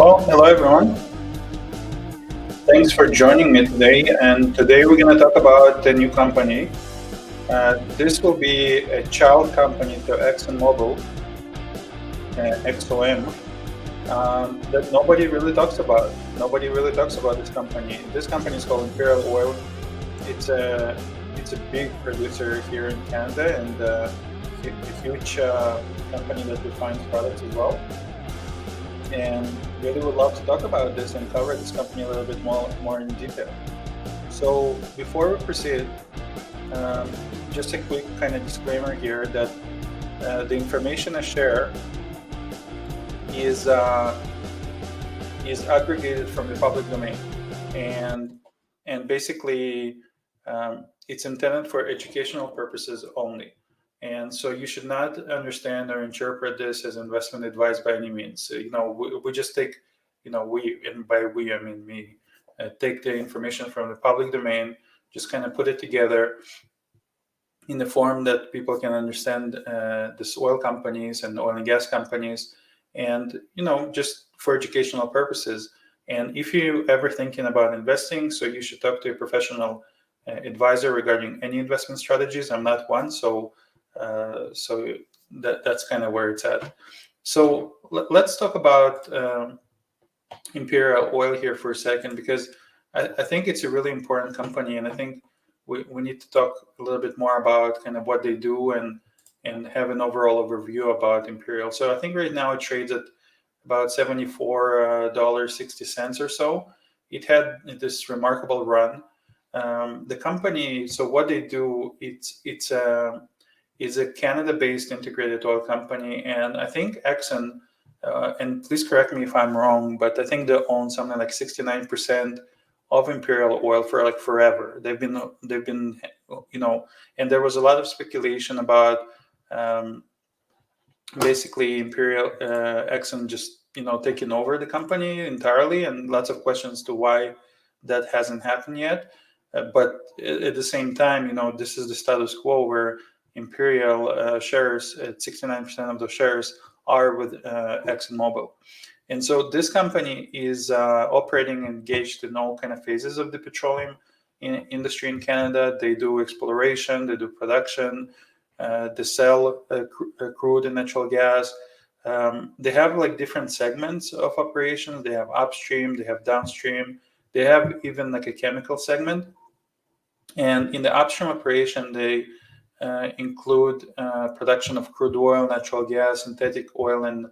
Well, hello everyone. Thanks for joining me today. And today we're going to talk about a new company. This will be a child company to ExxonMobil, XOM, that nobody really talks about. Nobody really talks about this company. This company is called Imperial Oil. It's a big producer here in Canada and a huge company that refines products as well. And really would love to talk about this and cover this company a little bit more in detail. So before we proceed, just a quick kind of disclaimer here that the information I share is aggregated from the public domain, and basically it's intended for educational purposes only. And so you should not understand or interpret this as investment advice by any means. We just take, we, and by we I mean me, take the information from the public domain, just kind of put it together in the form that people can understand this oil companies and oil and gas companies, and just for educational purposes. And if you ever thinking about investing, so you should talk to a professional advisor regarding any investment strategies. I'm not one, so that's kind of where it's at. So let's talk about Imperial Oil here for a second, because I think it's a really important company, and I think we need to talk a little bit more about kind of what they do and have an overall overview about Imperial. So I think right now it trades at about $74.60 or so. It had this remarkable run. The company, so what they do, it's a Canada-based integrated oil company, and I think Exxon, and please correct me if I'm wrong, but I think they own something like 69% of Imperial Oil for like forever. They've been, and there was a lot of speculation about basically Imperial Exxon just taking over the company entirely, and lots of questions to why that hasn't happened yet. But at the same time, this is the status quo where Imperial shares at 69% of those shares are with ExxonMobil. And so this company is operating engaged in all kind of phases of the petroleum industry in Canada. They do exploration, they do production, they sell crude and natural gas. They have like different segments of operations. They have upstream, they have downstream, they have even like a chemical segment. And in the upstream operation, they include production of crude oil, natural gas, synthetic oil, and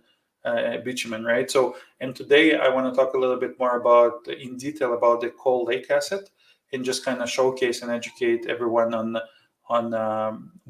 bitumen, right? So, and today I want to talk a little bit more in detail about the Kearl Lake asset, and just kind of showcase and educate everyone on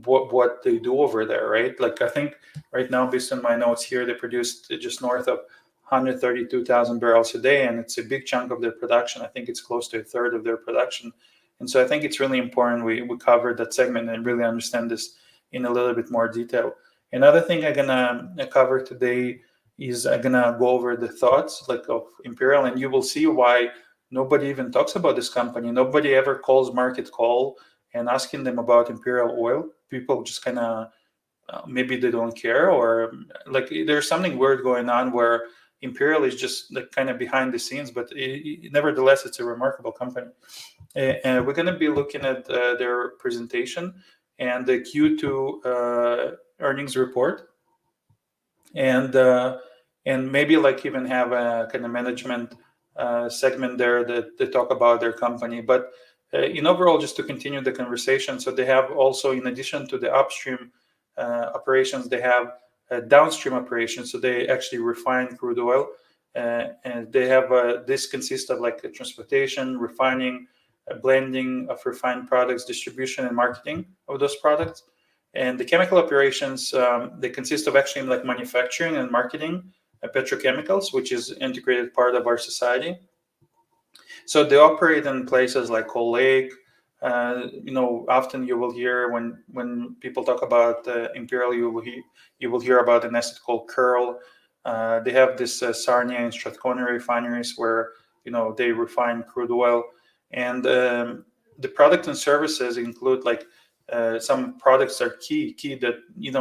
what they do over there, right? Like I think right now, based on my notes here, they produced just north of 132,000 barrels a day, and it's a big chunk of their production. I think it's close to a third of their production. And so I think it's really important we cover that segment and really understand this in a little bit more detail. Another thing I'm gonna cover today is I'm gonna go over the thoughts of Imperial, and you will see why nobody even talks about this company. Nobody ever calls market call and asking them about Imperial Oil. People just kind of maybe they don't care, or like there's something weird going on where Imperial is just like kind of behind the scenes, but nevertheless, it's a remarkable company. And we're going to be looking at their presentation and the Q2 earnings report, and maybe like even have a kind of management segment there that they talk about their company. But in overall, just to continue the conversation, so they have also, in addition to the upstream operations, they have downstream operations. So they actually refine crude oil, and they have this consists of like transportation, refining, blending of refined products, distribution and marketing of those products. And the chemical operations, they consist of actually like manufacturing and marketing petrochemicals, which is an integrated part of our society. So they operate in places like Kearl Lake. Often you will hear when people talk about Imperial, you will hear about an asset called Kearl. They have this Sarnia and Strathcona refineries where they refine crude oil, and the product and services include like some products are key that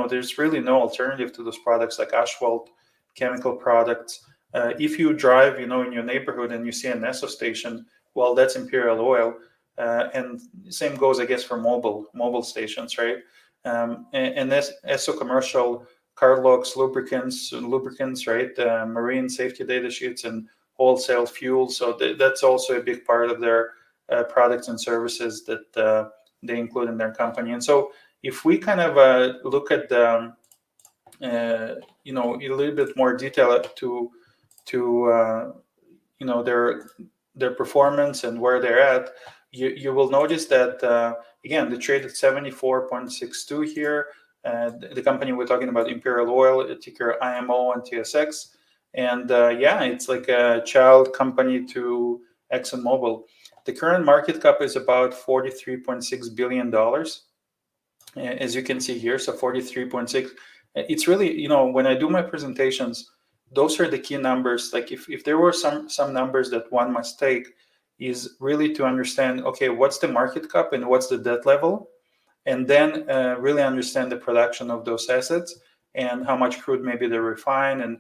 there's really no alternative to those products, like asphalt, chemical products, If you drive, in your neighborhood and you see an Esso station, well, that's Imperial Oil. And same goes, I guess, for mobile stations, right? And Esso Commercial Cardlocks, lubricants, right? Marine safety data sheets and wholesale fuel. So that's also a big part of their products and services that they include in their company. And so if we kind of look at the, a little bit more detail to their performance and where they're at, you will notice that again, they trade at 74.62 here. The company we're talking about, Imperial Oil, ticker IMO and TSX, and yeah, it's like a child company to ExxonMobil. The current market cap is about $43.6 billion, as you can see here. So 43.6. It's really, when I do my presentations, those are the key numbers. Like if there were some numbers that one must take, is really to understand, okay, what's the market cap and what's the debt level, and then really understand the production of those assets and how much crude maybe they refine, and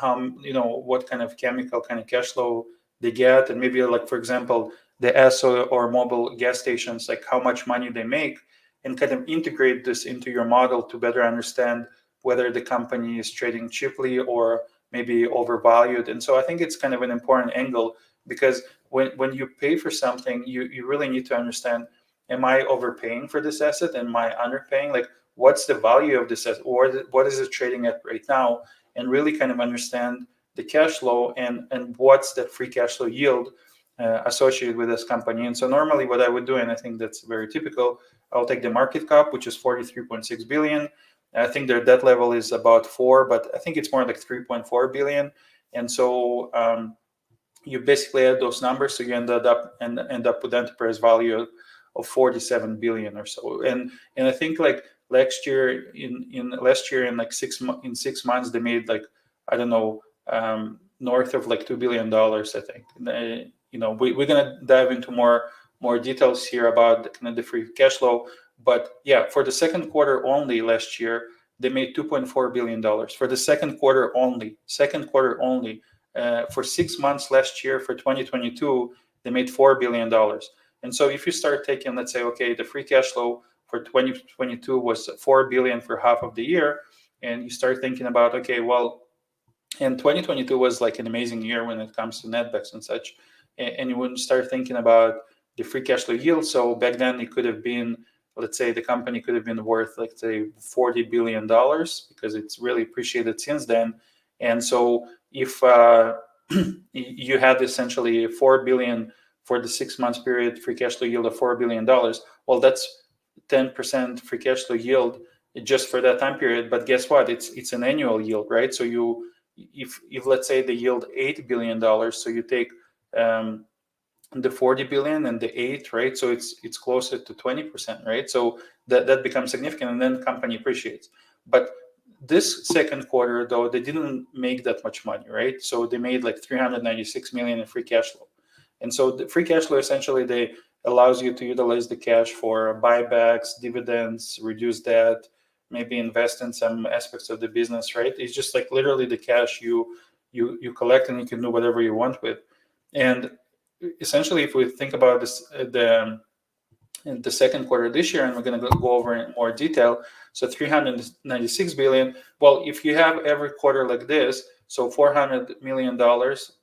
how, what kind of chemical kind of cash flow they get, and maybe, like, for example, the Esso or Mobil gas stations, like how much money they make, and kind of integrate this into your model to better understand whether the company is trading cheaply or maybe overvalued. And so I think it's kind of an important angle, because when you pay for something, you really need to understand, am I overpaying for this asset? Am I underpaying? Like, what's the value of this asset, or what is it trading at right now? And really kind of understand the cash flow and what's the free cash flow yield associated with this company. And so normally what I would do, and I think that's very typical, I'll take the market cap, which is 43.6 billion. I think their debt level is about 4, but I think it's more like 3.4 billion. And so you basically add those numbers, so you end up with enterprise value of 47 billion or so. And I think, like, last year in like 6 months they made, like, I don't know, north of like $2 billion, I think. We're gonna dive into more details here about the kind of the free cash flow. But yeah, for the second quarter only last year, they made $2.4 billion for the second quarter only. For 6 months last year, for 2022, they made $4 billion. And so if you start taking, let's say, okay, the free cash flow for 2022 was $4 billion for half of the year, and you start thinking about, okay, well, and 2022 was like an amazing year when it comes to netbacks and such, and you wouldn't start thinking about the free cash flow yield. So back then it could have been, let's say, the company could have been worth, like, say, $40 billion, because it's really appreciated since then. And so if you had essentially 4 billion for the 6 months period, free cash flow yield of $4 billion, well, that's 10% free cash flow yield just for that time period. But guess what? It's an annual yield, right? So if let's say they yield $8 billion, so you take the 40 billion and the 8, right? So it's closer to 20%, right? So that becomes significant, and then the company appreciates. But this second quarter, though, they didn't make that much money, right? So they made like 396 million in free cash flow. And so the free cash flow, essentially, they allows you to utilize the cash for buybacks, dividends, reduce debt, maybe invest in some aspects of the business, right? It's just like literally the cash you collect, and you can do whatever you want with. And essentially, if we think about this, in the second quarter this year, and we're going to go over in more detail, so 396 billion. Well, if you have every quarter like this, so $400 million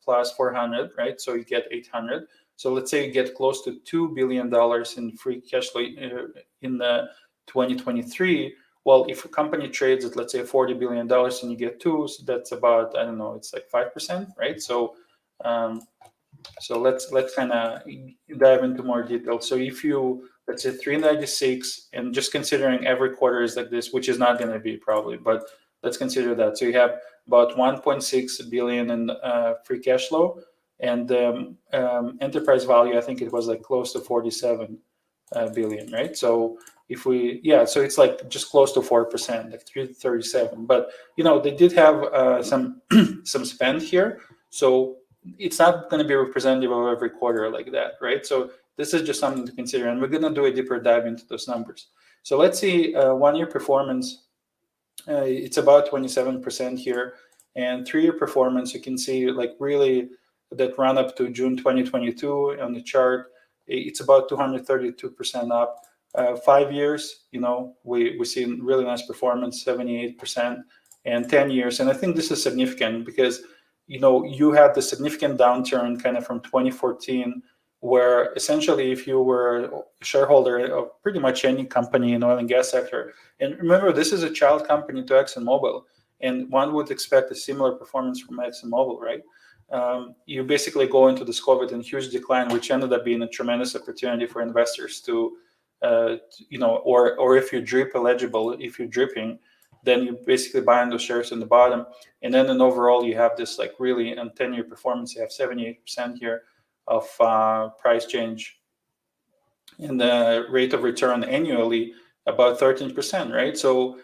plus 400, right? So you get 800. So let's say you get close to $2 billion in free cash flow in 2023. Well, if a company trades at, let's say, $40 billion and you get 2, so that's about, I don't know, it's like 5%, right? So let's kind of dive into more detail. So if you, let's say, 396, and just considering every quarter is like this, which is not going to be probably, but let's consider that. So you have about 1.6 billion in free cash flow, and enterprise value, I think it was like close to 47 billion, right? So if we, so it's like just close to 4%, like 337. But they did have some spend here, so it's not going to be representative of every quarter like that, right? So this is just something to consider, and we're going to do a deeper dive into those numbers. So let's see 1 year performance. It's about 27% here. And 3-year performance, you can see like really that run up to June 2022 on the chart. It's about 232% up. 5 years, we see really nice performance, 78%, and 10 years. And I think this is significant because, you had the significant downturn kind of from 2014, where essentially if you were a shareholder of pretty much any company in oil and gas sector, and remember, this is a child company to ExxonMobil, and one would expect a similar performance from ExxonMobil, right? You basically go into this COVID and huge decline, which ended up being a tremendous opportunity for investors to, or if you're drip eligible, if you're dripping, then you basically buy those shares in the bottom. And then in overall, you have this like really on 10-year performance, you have 78% here of price change. And the rate of return annually, about 13%, right? So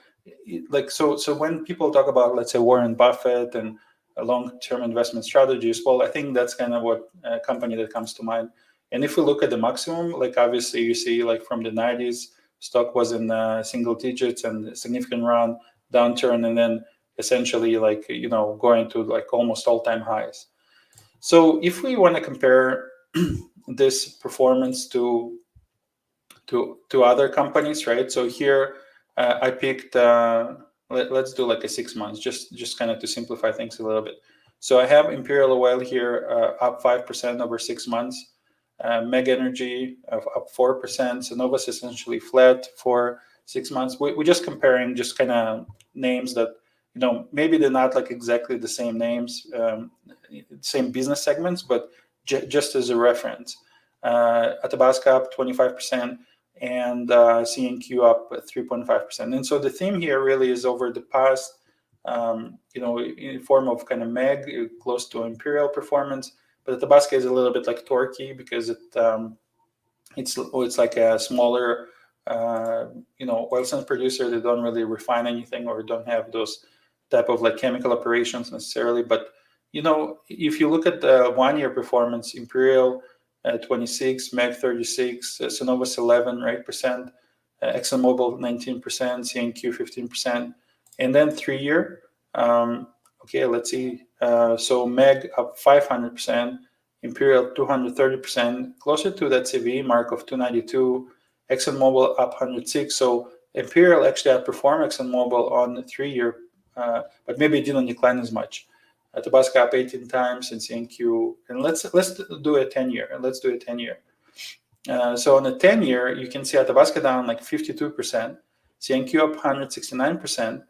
when people talk about, let's say, Warren Buffett and long-term investment strategies, well, I think that's kind of what a company that comes to mind. And if we look at the maximum, like obviously you see like from the 90s, stock was in single digits and a significant run, downturn, and then essentially like, going to like almost all-time highs. So if we want to compare this performance to other companies, right? So here I picked, let's do like a 6 months, just kind of to simplify things a little bit. So I have Imperial Oil here up 5% over 6 months. Meg Energy up 4%. Cenovus essentially flat for 6 months. We're just comparing just kind of names that, maybe they're not like exactly the same names, same business segments, but just as a reference. Athabasca up 25%. And CNQ up 3.5%. And so the theme here really is over the past, in form of kind of Meg, close to Imperial performance, but the Athabasca is a little bit like Torquay because it's like a smaller, oil sands producer. They don't really refine anything or don't have those type of like chemical operations necessarily. But, if you look at the 1-year performance, Imperial 26, Meg 36, Cenovus 11, right, percent, ExxonMobil 19%, CNQ 15%, and then 3-year. Okay, let's see. So Meg up 500%, Imperial 230%, closer to that CVE mark of 292. ExxonMobil up 106. So Imperial actually outperformed ExxonMobil on the 3-year, but maybe it didn't decline as much. Athabasca up 18 times and CNQ. And let's do a 10-year. And let's do a 10-year. So on the 10-year, you can see Athabasca down like 52%, CNQ up 169%,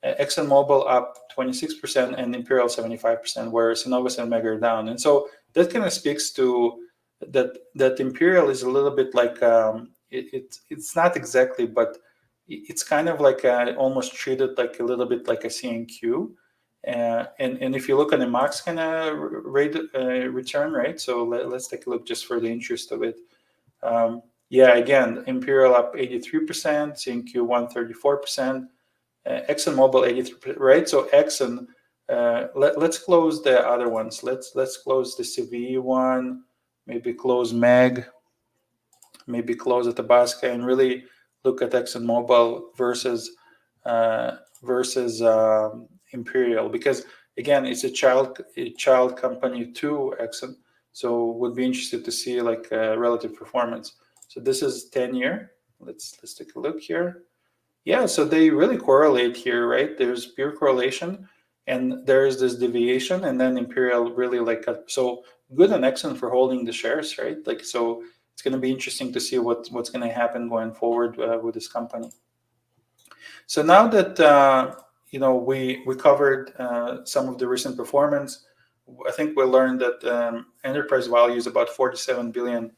ExxonMobil up 26%, and Imperial 75%, where Cenovus and Meg are down. And so that kind of speaks to that Imperial is a little bit like, it's not exactly, but it's kind of like almost treated like a little bit like a CNQ. And if you look at the max kind of rate return, right? So let's take a look just for the interest of it. Again, Imperial up 83%, CNQ 134%, ExxonMobil 83%, right? So Exxon, let's close the other ones. Let's close the CVE one, maybe close Meg, maybe close Athabasca, and really look at ExxonMobil versus Imperial, because again, it's a child company to Exxon, so would be interested to see like relative performance. So this is 10-year. Let's take a look here. Yeah, so they really correlate here, right? There's pure correlation, and there's this deviation, and then Imperial really like so good on Exxon for holding the shares, right? Like, so it's going to be interesting to see what's going to happen going forward with this company. So now that we covered some of the recent performance, I think we learned that enterprise value is about $47 billion.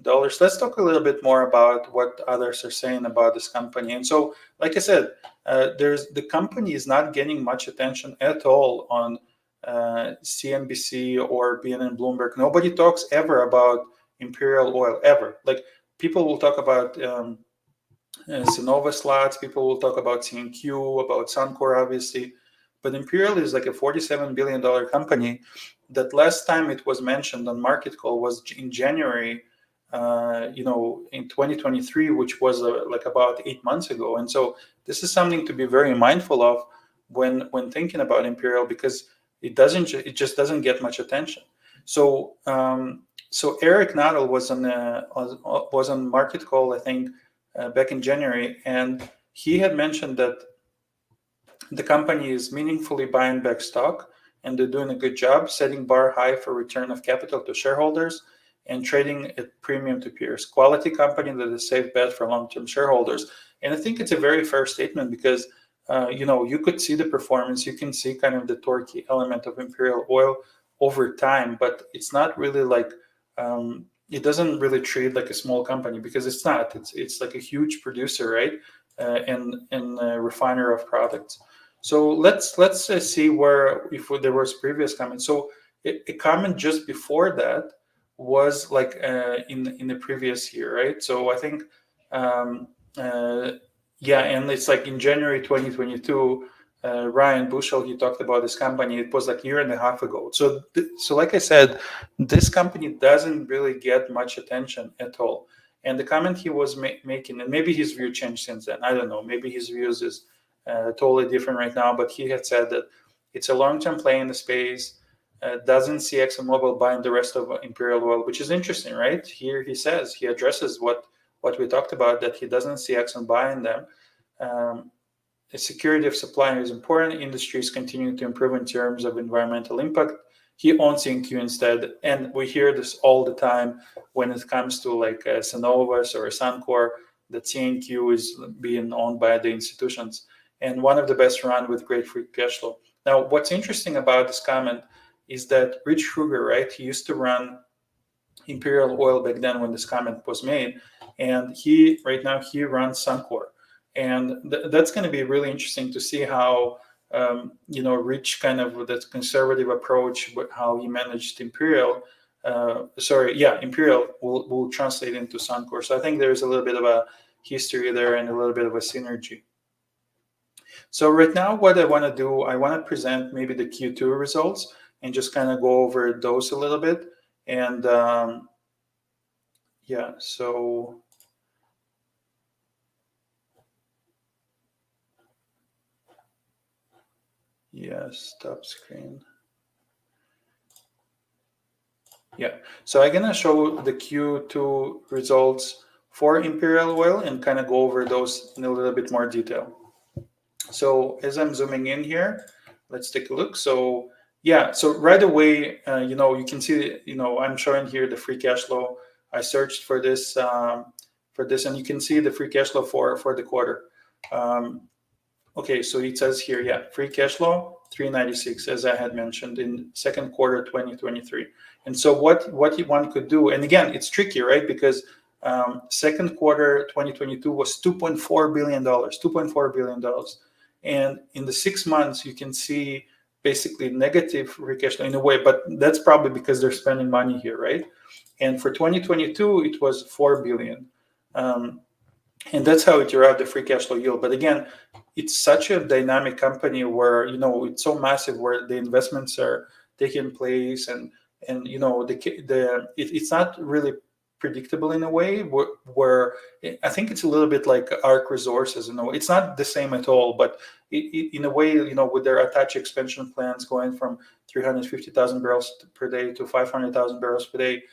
Let's talk a little bit more about what others are saying about this company. And so, like I said, the company is not getting much attention at all on CNBC or BNN Bloomberg. Nobody talks ever about Imperial Oil, ever. Like, people will talk about Cenovus lots, people will talk about CNQ, about Suncor, obviously. But Imperial is like a $47 billion company that last time it was mentioned on Market Call was in January, in 2023, which was like about 8 months ago. And so this is something to be very mindful of when thinking about Imperial, because it just doesn't get much attention. So so Eric Nadel was on Market Call, I think, back in January, and he had mentioned that the company is meaningfully buying back stock, and they're doing a good job setting bar high for return of capital to shareholders and trading at premium to peers. Quality company that is a safe bet for long-term shareholders. And I think it's a very fair statement, because you could see the performance, you can see kind of the torquey element of Imperial Oil over time, but it's not really like it doesn't really trade like a small company, because it's not. It's like a huge producer, right? And a refiner of products. So let's see where, if there was previous comments. So a comment just before that was like in the previous year, right? So I think yeah, and it's like in January 2022, Ryan Bushell, he talked about this company. It was like a year and a half ago. So so like I said, this company doesn't really get much attention at all. And the comment he was making, and maybe his view changed since then, I don't know, maybe his views is totally different right now, but he had said that it's a long-term play in the space, doesn't see ExxonMobil buying the rest of Imperial Oil, which is interesting, right? Here he says, he addresses what we talked about, that he doesn't see Exxon buying them. The security of supply is important. Industries continue to improve in terms of environmental impact. He owns CNQ instead, and we hear this all the time when it comes to like Cenovus or Suncor, that CNQ is being owned by the institutions, and one of the best run with great free cash flow. Now, what's interesting about this comment is that Rich Kruger, right, he used to run Imperial Oil back then when this comment was made, and right now he runs Suncor, and that's going to be really interesting to see how Rich kind of with that conservative approach, but how he managed Imperial. Imperial will translate into Suncor. So I think there's a little bit of a history there and a little bit of a synergy. So right now, what I want to do, I want to present maybe the Q2 results and just kind of go over those a little bit. And yeah, so yes, stop screen. Yeah, so I'm gonna show the Q2 results for Imperial Oil and kind of go over those in a little bit more detail. So as I'm zooming in here, let's take a look. So yeah, so right away, you can see, I'm showing here the free cash flow. I searched for this, and you can see the free cash flow for the quarter. Okay, so it says here, yeah, free cash flow 396, as I had mentioned, in second quarter 2023. And so what one could do, and again, it's tricky, right? Because second quarter 2022 was $2.4 billion, $2.4 billion. And in the 6 months, you can see basically negative free cash flow in a way, but that's probably because they're spending money here, right? And for 2022, it was $4 billion. And that's how it derived the free cash flow yield. But again, it's such a dynamic company where, it's so massive, where the investments are taking place, and it's not really predictable in a way where I think it's a little bit like ARC Resources. It's not the same at all, but in a way, with their attached expansion plans going from 350,000 barrels per day to 500,000 barrels per day,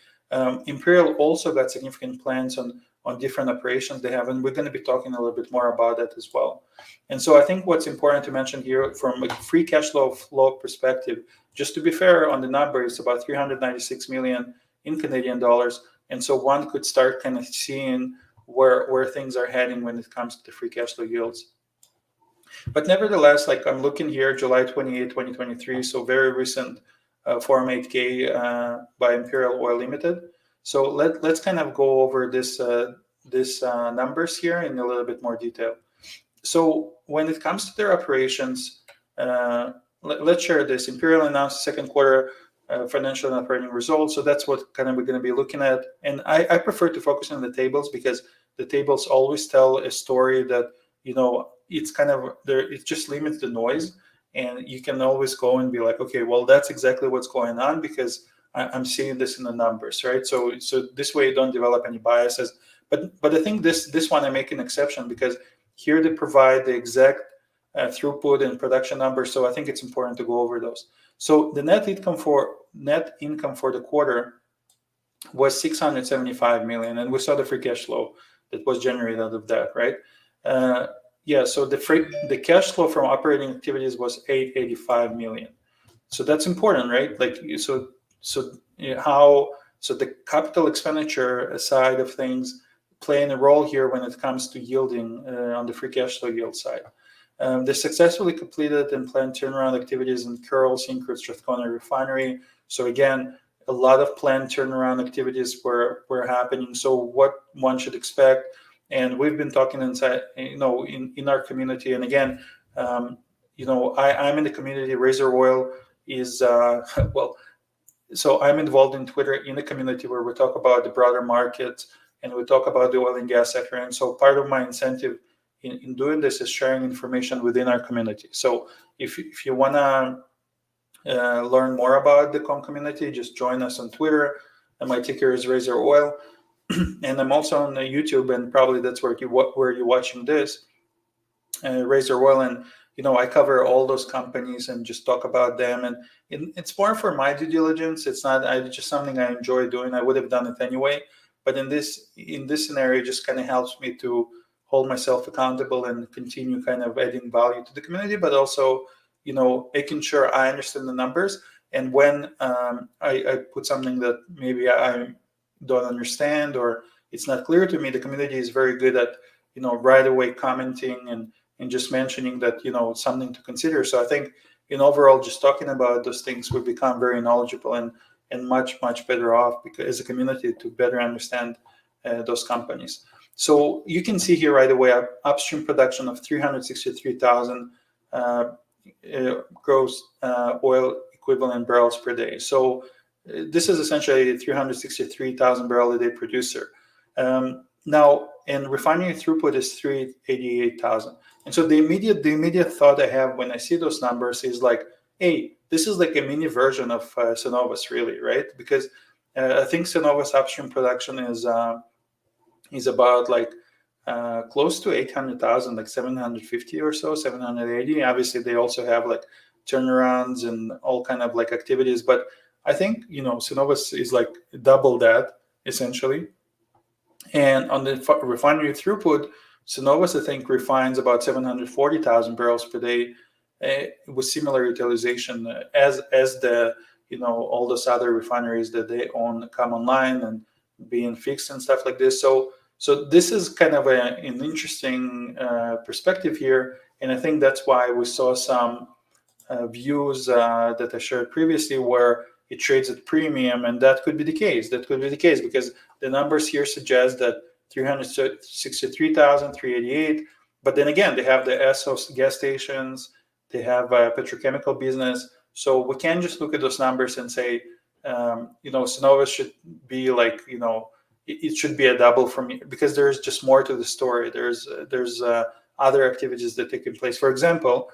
Imperial also got significant plans on different operations they have, and we're going to be talking a little bit more about that as well. And so I think what's important to mention here from a free cash flow perspective, just to be fair on the number, it's about 396 million in Canadian dollars. And so one could start kind of seeing where things are heading when it comes to the free cash flow yields. But nevertheless, like I'm looking here, July 28, 2023, so very recent Form 8K by Imperial Oil Limited. So let's kind of go over this numbers here in a little bit more detail. So when it comes to their operations, let's share this. Imperial announced second quarter financial and operating results. So that's what kind of we're going to be looking at. And I prefer to focus on the tables, because the tables always tell a story that, it's kind of there. It just limits the noise, and you can always go and be like, okay, well, that's exactly what's going on, because I'm seeing this in the numbers, right? So this way you don't develop any biases. But I think this one I make an exception, because here they provide the exact throughput and production numbers. So I think it's important to go over those. So the net income for the quarter was 675 million, and we saw the free cash flow that was generated out of that, right? So the cash flow from operating activities was 885 million. So that's important, right? Like so the capital expenditure side of things playing a role here when it comes to yielding on the free cash flow yield side. They successfully completed and planned turnaround activities in Kearl, Strathcona refinery. So again, a lot of planned turnaround activities were happening. So what one should expect, and we've been talking inside, in our community. And again, I'm in the community. Razor Oil is so I'm involved in Twitter in the community where we talk about the broader market and we talk about the oil and gas sector. And so part of my incentive in doing this is sharing information within our community. So if you want to learn more about the COM community, just join us on Twitter. And my ticker is Razor Oil. And I'm also on YouTube, and probably that's where you're watching this, Razor Oil. And I cover all those companies and just talk about them. And it's more for my due diligence. It's not just something I enjoy doing. I would have done it anyway. But in this scenario, it just kind of helps me to hold myself accountable and continue kind of adding value to the community, but also, making sure I understand the numbers. And when I put something that maybe I don't understand or it's not clear to me, the community is very good at, right away commenting and just mentioning that, something to consider. So I think in overall, just talking about those things, we become very knowledgeable and much, much better off because as a community to better understand those companies. So you can see here right away, upstream production of 363,000 gross oil equivalent barrels per day. So this is essentially a 363,000 barrel a day producer. Now, and refinery throughput is 388,000. And so the immediate thought I have when I see those numbers is like, hey, this is like a mini version of Cenovus, really, right? Because I think Cenovus upstream production is about like close to 800,000, like 750 or so, 780. Obviously, they also have like turnarounds and all kind of like activities. But I think, Cenovus is like double that, essentially. And on the refinery throughput, Cenovus, I think, refines about 740,000 barrels per day with similar utilization as the, all those other refineries that they own come online and being fixed and stuff like this. So this is kind of an interesting perspective here. And I think that's why we saw some views that I shared previously where it trades at premium, and that could be the case. That could be the case because the numbers here suggest that 363,000, 388. But then again, they have the Esso gas stations, they have a petrochemical business. So we can't just look at those numbers and say, Cenovus should be like, it should be a double from, because there's just more to the story. There's other activities that take place. For example,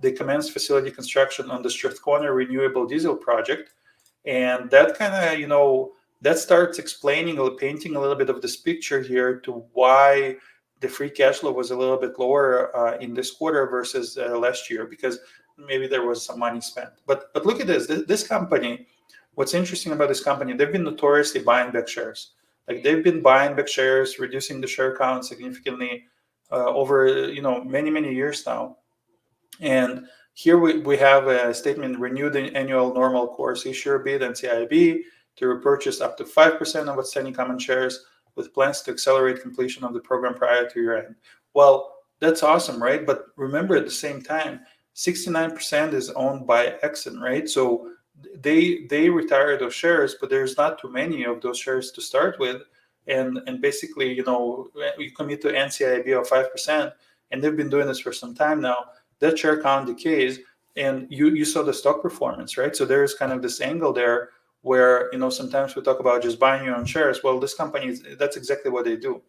they commenced facility construction on the Strathcona renewable diesel project, and that kind of that starts explaining or painting a little bit of this picture here to why the free cash flow was a little bit lower in this quarter versus last year, because maybe there was some money spent. But look at this company. What's interesting about this company, they've been notoriously buying back shares. Like they've been buying back shares, reducing the share count significantly over many years now. And here we have a statement: renew the annual normal course issuer bid NCIB to repurchase up to 5% of outstanding common shares, with plans to accelerate completion of the program prior to year end. Well, that's awesome, right? But remember, at the same time, 69% is owned by Exxon, right? So they retire those shares, but there's not too many of those shares to start with. And basically, we commit to NCIB of 5%, and they've been doing this for some time now. That share count decays, and you saw the stock performance, right? So there's kind of this angle there where, sometimes we talk about just buying your own shares. Well, this company, that's exactly what they do.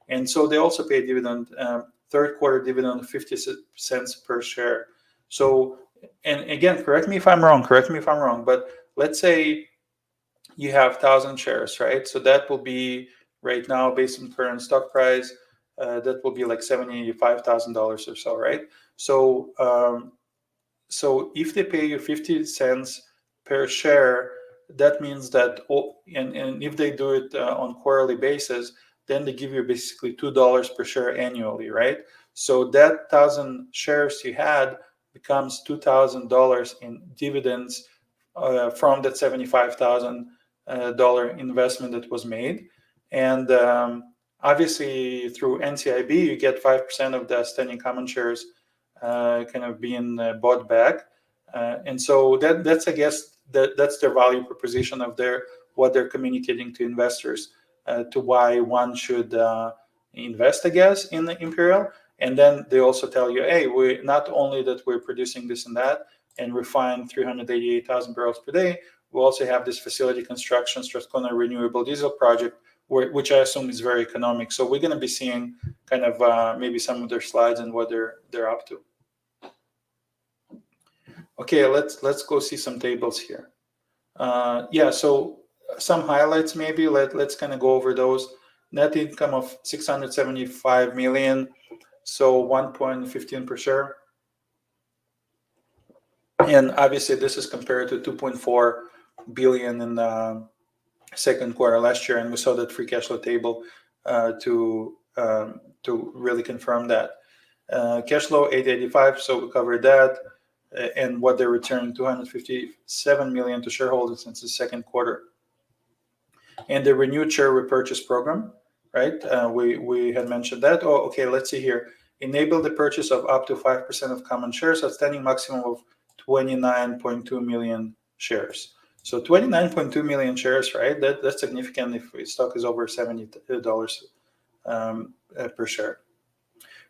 And so they also pay dividend, third quarter dividend of 50 cents per share. So, and again, correct me if I'm wrong, but let's say you have 1,000 shares, right? So that will be right now, based on current stock price, that will be like $75,000 or so, right? So so if they pay you 50 cents per share, that means that, and if they do it on quarterly basis, then they give you basically $2 per share annually, right? So that 1,000 shares you had becomes $2,000 in dividends from that $75,000 investment that was made. And obviously through NCIB, you get 5% of the outstanding common shares kind of being bought back. And so that's, I guess, that's their value proposition of what they're communicating to investors, to why one should invest, I guess, in the Imperial. And then they also tell you, hey, we not only that we're producing this and that and refine 388,000 barrels per day, we also have this facility construction, Strathcona renewable diesel project, which I assume is very economic. So we're going to be seeing kind of maybe some of their slides and what they're up to. Okay, let's go see some tables here. Yeah, so some highlights maybe. Let's kind of go over those. Net income of 675 million, so 1.15 per share. And obviously this is compared to 2.4 billion in the second quarter last year, and we saw that free cash flow table to really confirm that. Cash flow 885, so we covered that. And what they're returning, 257 million to shareholders since the second quarter. And the renewed share repurchase program, right? We had mentioned that. Oh, okay, let's see here. Enable the purchase of up to 5% of common shares, outstanding maximum of 29.2 million shares. So 29.2 million shares, right? That's significant if stock is over $70 per share.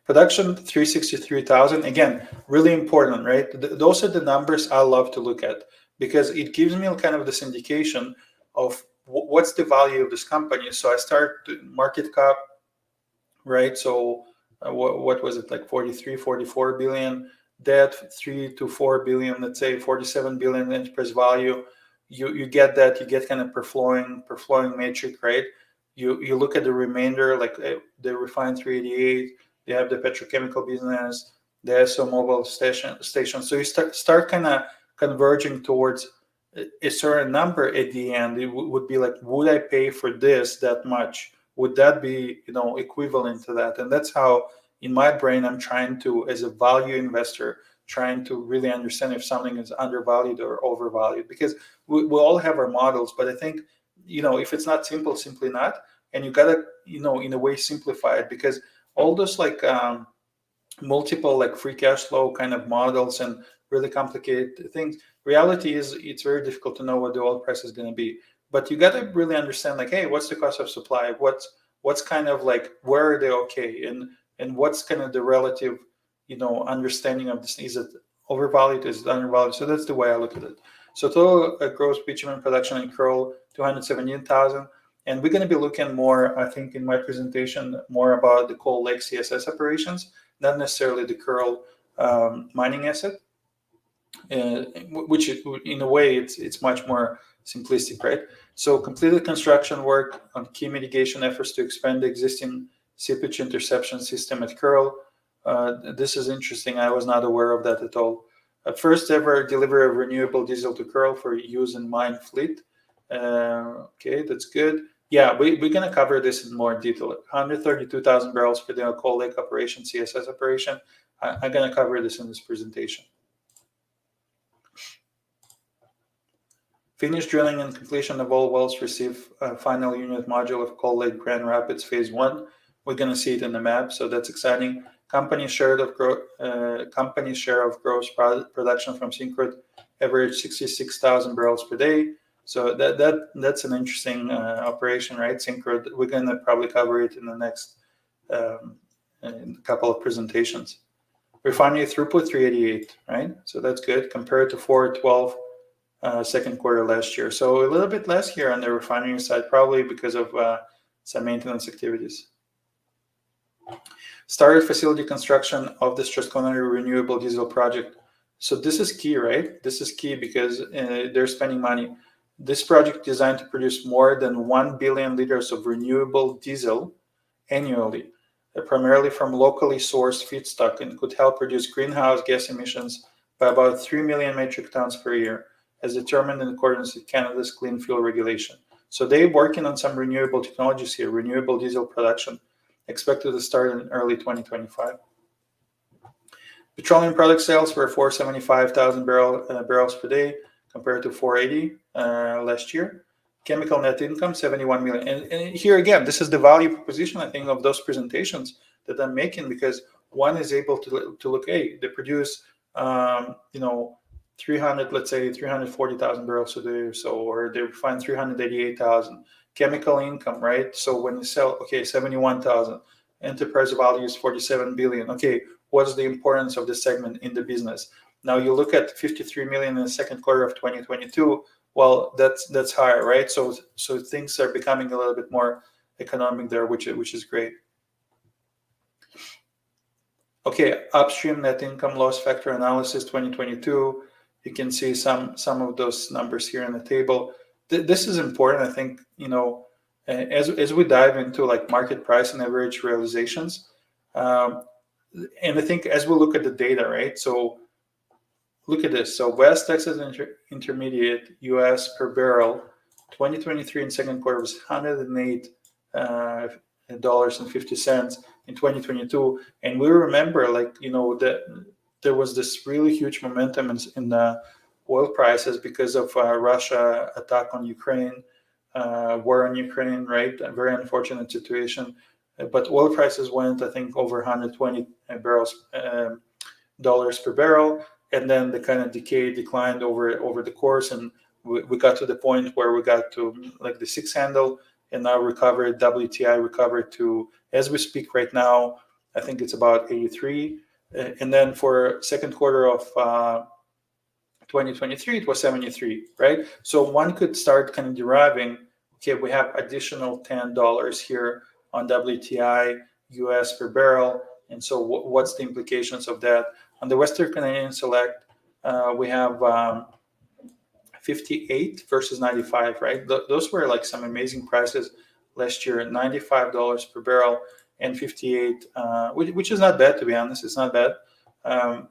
Production 363,000. Again, really important, right? Those are the numbers I love to look at because it gives me kind of this indication of what's the value of this company. So I start market cap, right? So what was it, like 43, 44 billion, debt 3 to 4 billion, let's say 47 billion enterprise value. You get that, you get kind of perflowing matrix, right? You look at the remainder, like the refined 388, you have the petrochemical business, the Esso Mobil station. So you start kind of converging towards a certain number at the end. It would be like, would I pay for this that much? Would that be, equivalent to that? And that's how, in my brain, I'm trying to, as a value investor, trying to really understand if something is undervalued or overvalued. Because we all have our models, but I think, if it's not simple, simply not. And you gotta, in a way, simplify it, because all those multiple free cash flow kind of models and really complicated things, reality is it's very difficult to know what the oil price is going to be. But you got to really understand, hey, what's the cost of supply? What's kind of where are they okay, and what's kind of the relative understanding of this? Is it overvalued? Is it undervalued? So that's the way I look at it. So total gross bitumen production in Kearl 217,000. And we're going to be looking more, I think, in my presentation, more about the Coal Lake CSS operations, not necessarily the Kearl mining asset, which in a way it's much more simplistic, right? So completed construction work on key mitigation efforts to expand the existing seepage interception system at Kearl. This is interesting. I was not aware of that at all. First ever delivery of renewable diesel to Kearl for use in mine fleet. Okay, that's good. Yeah, we're going to cover this in more detail. 132,000 barrels per day of Coal Lake operation, CSS operation. I'm going to cover this in this presentation. Finished drilling and completion of all wells receive final unit module of Coal Lake Grand Rapids Phase 1. We're going to see it in the map, so that's exciting. Company share of gross production from Syncrude average 66,000 barrels per day. So that's an interesting operation, right? Syncrude. We're going to probably cover it in the next in a couple of presentations. Refinery throughput 388, right? So that's good compared to 412 second quarter last year. So a little bit less here on the refinery side, probably because of some maintenance activities. Started facility construction of the Strathcona renewable diesel project. So this is key, right? This is key because they're spending money. This project is designed to produce more than 1 billion liters of renewable diesel annually. primarily from locally sourced feedstock, and could help reduce greenhouse gas emissions by about 3 million metric tons per year, as determined in accordance with Canada's clean fuel regulation. So they're working on some renewable technologies here, renewable diesel production, expected to start in early 2025. Petroleum product sales were 475,000 barrels per day compared to 480 last year. Chemical net income, 71 million. And here again, this is the value proposition, I think, of those presentations that I'm making, because one is able to look, hey, they produce, 300, let's say 340,000 barrels a day or so, or they refine 388,000. Chemical income, right? So when you sell, okay, 71,000. Enterprise value is 47 billion. Okay, what's the importance of this segment in the business? Now you look at 53 million in the second quarter of 2022. Well, that's higher, right? So things are becoming a little bit more economic there, which is great. Okay, upstream net income loss factor analysis 2022. You can see some of those numbers here in the table. This is important, I think. As we dive into like market price and average realizations, and I think as we look at the data, right? So look at this. So West Texas Intermediate US per barrel, 2023 in second quarter was $108.50 in 2022, and we remember, that there was this really huge momentum in the oil prices because of Russia attack on Ukraine, war in Ukraine, right? A very unfortunate situation. But oil prices went, I think, over 120 dollars per barrel, and then the kind of declined over the course, and we got to the point where we got to like the 6 handle, and now WTI recovered to, as we speak right now, I think it's about 83. And then for second quarter of 2023, it was 73, right? So one could start kind of deriving, okay, we have additional $10 here on WTI US per barrel. And so what's the implications of that? On the Western Canadian Select, we have 58 versus 95, right? Those were like some amazing prices last year, $95 per barrel and 58, which is not bad, to be honest. It's not bad. I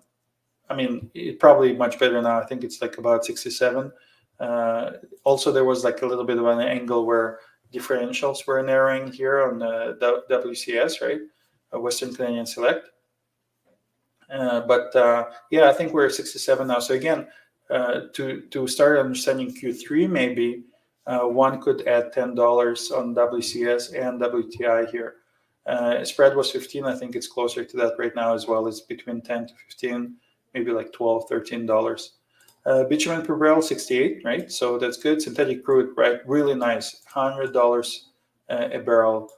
mean, it's probably much better now. I think it's like about 67. Also, there was like a little bit of an angle where differentials were narrowing here on the WCS, right? Western Canadian Select. But I think we're at 67 now. So again, to start understanding Q3, maybe one could add $10 on WCS and WTI here. Spread was 15. I think it's closer to that right now as well. It's between 10 to 15, maybe like $12, $13. Bitumen per barrel, 68, right? So that's good. Synthetic crude, right? Really nice, $100 a barrel.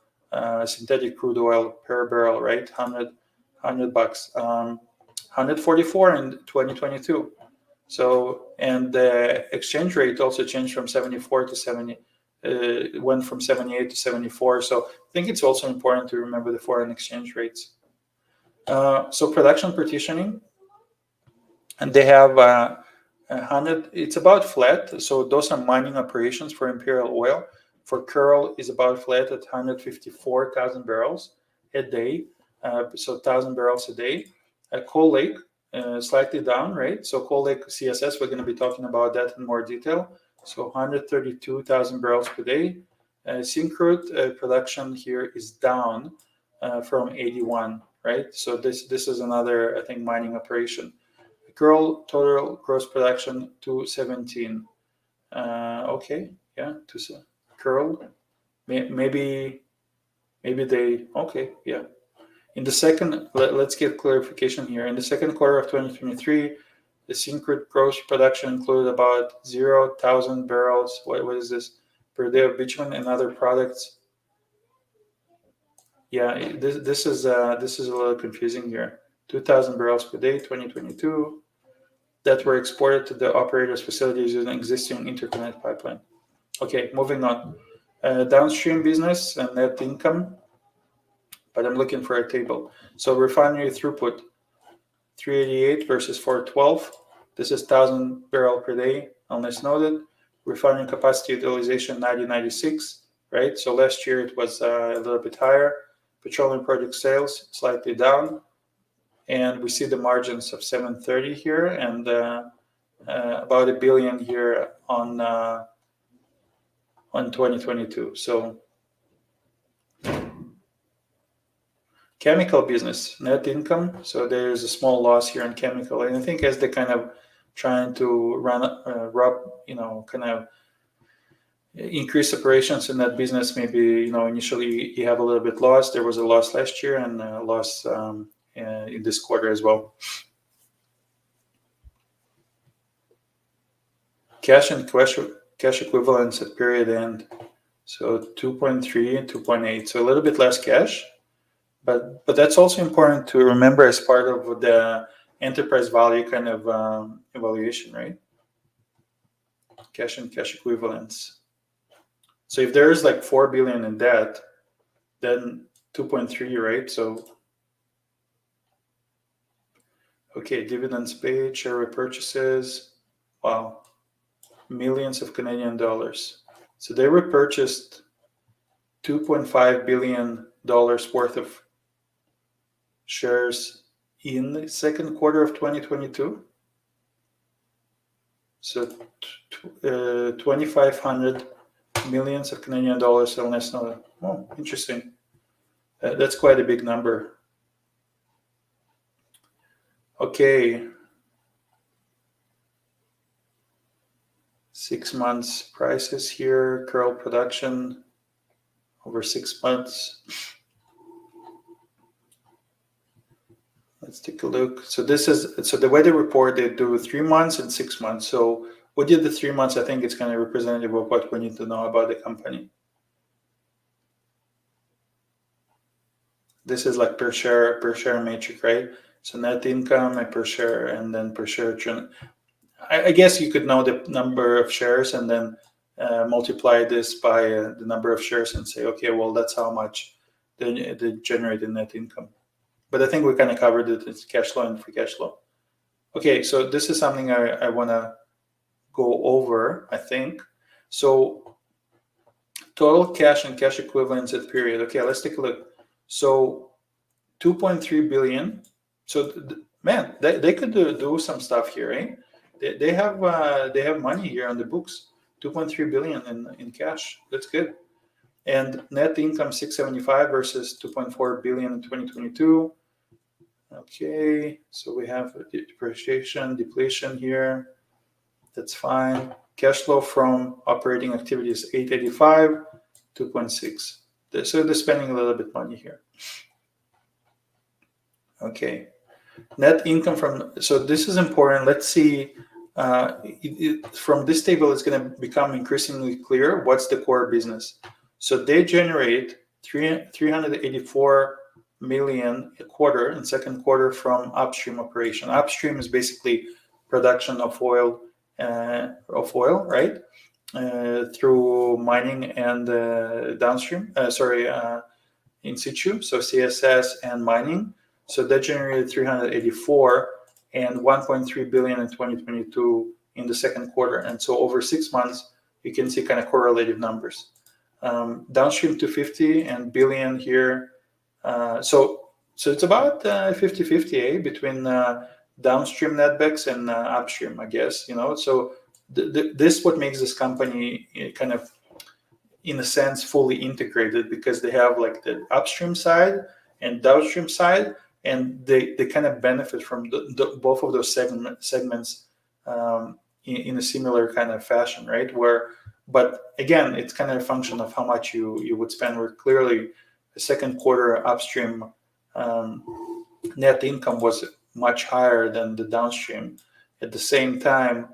Synthetic crude oil per barrel, right? $100, $144 in 2022. So, and the exchange rate also changed from 74 to 70. Went from 78 to 74. So I think it's also important to remember the foreign exchange rates. So production partitioning, and they have 100. It's about flat. So those are mining operations for Imperial Oil. For Kearl is about flat at 154,000 barrels a day. So 1,000 barrels a day. Coal Lake slightly down, right? So Coal Lake CSS, we're going to be talking about that in more detail. So 132,000 barrels per day. Syncrude production here is down from 81, right? So this is another, I think, mining operation. Kearl total gross production 217. Okay, yeah, to Kearl. Maybe they, okay, yeah. In the second, let's get clarification here. In the second quarter of 2023, the Syncrude gross production included about 0,000 barrels. What is this? Per day of bitumen and other products. Yeah, this is a little confusing here. 2,000 barrels per day, 2022, that were exported to the operator's facilities using existing interconnect pipeline. Okay, moving on. Downstream business and net income, but I'm looking for a table. So refinery throughput, 388 versus 412. This is 1,000 barrel per day, unless noted. Refining capacity utilization 90-96, right? So last year it was a little bit higher. Petroleum product sales slightly down, and we see the margins of 730 here, and about $1 billion here on 2022. So chemical business net income. So there's a small loss here in chemical, and I think as they kind of trying to kind of increase operations in that business, maybe initially you have a little bit loss. There was a loss last year and a loss in this quarter as well. Cash and cash equivalents at period end, so 2.3 and 2.8, so a little bit less cash, but that's also important to remember as part of the enterprise value kind of evaluation, right? Cash and cash equivalents. So if there is like 4 billion in debt, then 2.3, right? So okay, dividends paid, share repurchases, wow, millions of Canadian dollars. So they repurchased $2.5 billion worth of shares in the second quarter of 2022. So 2,500 millions of Canadian dollars. So let's know. Oh, interesting. That's quite a big number. Okay. 6 months prices here. Kearl production over 6 months. Let's take a look. So the way they report, they do 3 months and 6 months. So we did the 3 months. I think it's kind of representative of what we need to know about the company. This is like per share matrix, right? So net income and per share, and then per share. I guess you could know the number of shares and then multiply this by the number of shares and say, okay, well, that's how much they generate in net income. But I think we kind of covered it. It's cash flow and free cash flow. Okay, so this is something I want to go over, I think. So total cash and cash equivalents at period. Okay, let's take a look. So 2.3 billion. So man, they could do some stuff here, eh? They have money here on the books. 2.3 billion in cash. That's good. And net income 675 versus 2.4 billion in 2022. Okay, so we have depreciation, depletion here. That's fine. Cash flow from operating activities 885, 2.6. So they're spending a little bit money here. Okay, net income from. So this is important. Let's see. From this table, it's going to become increasingly clear what's the core business. So they generate 384 million a quarter in second quarter from upstream operation. Upstream is basically production of oil, right? Through mining and downstream. In situ. So CSS and mining. So that generated 384 and 1.3 billion in 2022 in the second quarter. And so over 6 months, you can see kind of correlative numbers. Downstream 250 and billion here. So it's about 50-50 between downstream netbacks and upstream, I guess. So this what makes this company kind of, in a sense, fully integrated, because they have like the upstream side and downstream side, and they kind of benefit from both of those segments in a similar kind of fashion, right? But again, it's kind of a function of how much you would spend. Where clearly the second quarter upstream net income was much higher than the downstream. At the same time,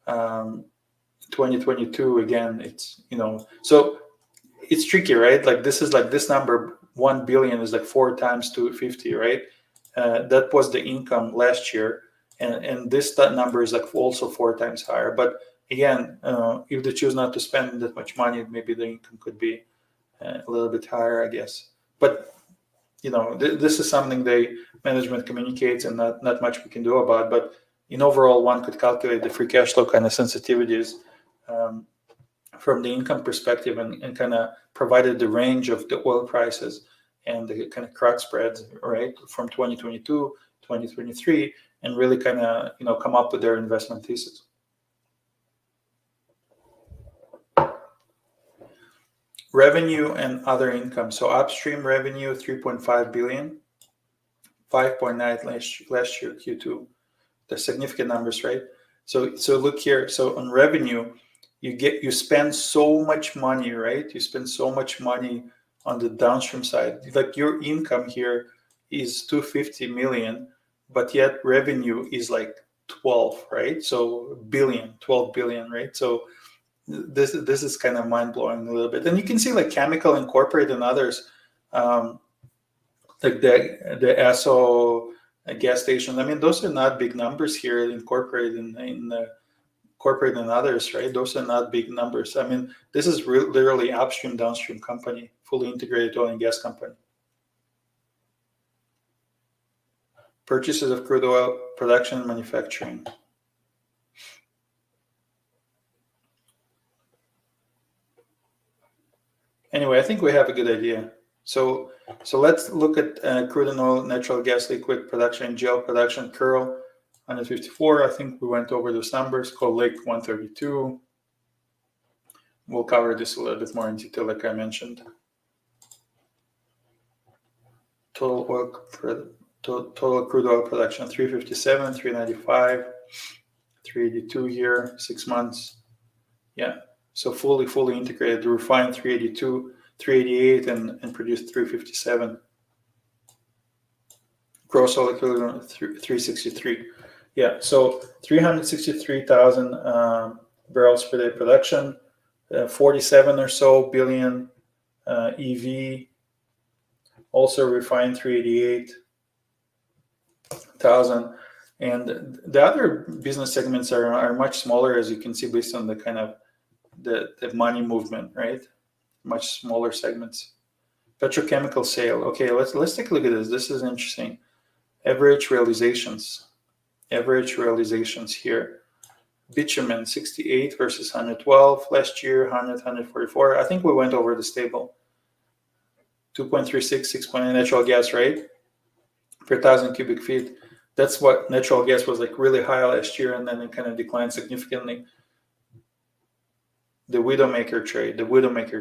2022 again, it's so it's tricky, right? Like this number 1 billion is like 4 times 250, right? That was the income last year, and that number is like also 4 times higher. But again, if they choose not to spend that much money, maybe the income could be a little bit higher, I guess. But this is something management communicates, and not much we can do about. But in overall, one could calculate the free cash flow kind of sensitivities from the income perspective, and kind of provided the range of the oil prices and the kind of crack spreads, right, from 2022, 2023, and really kind of come up with their investment thesis. Revenue and other income. So upstream revenue 3.5 billion, 5.9 last year Q2. They're significant numbers, right? So look here. So on revenue, you spend so much money, right? You spend so much money on the downstream side. Like your income here is 250 million, but yet revenue is like 12, right? So 12 billion, right? So this is kind of mind blowing a little bit. And you can see like chemical and corporate and others, like the Esso gas station. I mean, those are not big numbers here in corporate in corporate and others, right? Those are not big numbers. I mean, this is literally upstream, downstream company, fully integrated oil and gas company. Purchases of crude oil, production and manufacturing. Anyway, I think we have a good idea. So let's look at crude and oil, natural gas, liquid production, gel production. Kearl 154. I think we went over those numbers. Cold Lake 132. We'll cover this a little bit more in detail, like I mentioned. Total crude oil production 357, 395, 382 here, 6 months. Yeah. So fully integrated, refined 382, 388, and produced 357. Gross oil equivalent 363. Yeah, so 363,000 barrels per day production, 47 or so billion EV. Also refined 388,000. And the other business segments are much smaller, as you can see, based on the kind of the money movement, right? Much smaller segments. Petrochemical sale. Okay, let's take a look at this. This is interesting. Average realizations here. Bitumen 68 versus 112 last year, 100, 144. I think we went over this table. 2.36, 6.9 natural gas, right? Per 1,000 cubic feet. That's what natural gas was like really high last year, and then it kind of declined significantly. The Widowmaker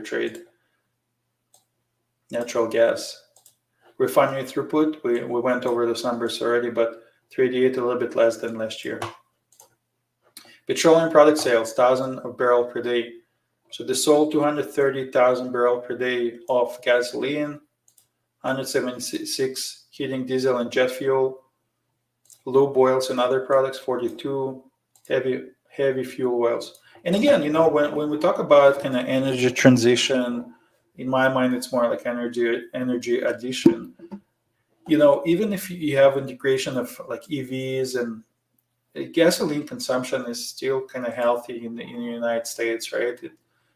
trade, natural gas. Refinery throughput, we went over those numbers already, but 388, a little bit less than last year. Petroleum product sales, 1,000 of barrel per day. So they sold 230,000 barrel per day of gasoline, 176 heating, diesel, and jet fuel, lube oils and other products, 42, heavy fuel oils. And again, when we talk about kind of energy transition, in my mind, it's more like energy addition. Even if you have integration of like EVs, and gasoline consumption is still kind of healthy in the United States, right?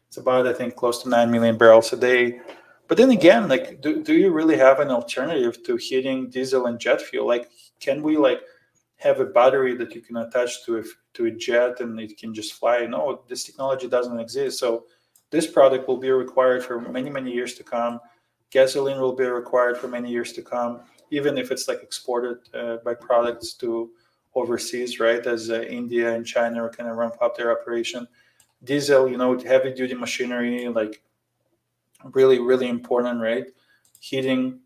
It's about, I think, close to 9 million barrels a day. But then again, like, do you really have an alternative to heating diesel and jet fuel? Like, can we like have a battery that you can attach to a jet and it can just fly? No, this technology doesn't exist. So this product will be required for many, many years to come. Gasoline will be required for many years to come, even if it's like exported by products to overseas, right? As India and China are kind of ramp up their operation. Diesel, heavy duty machinery, like really, really important, right? Heating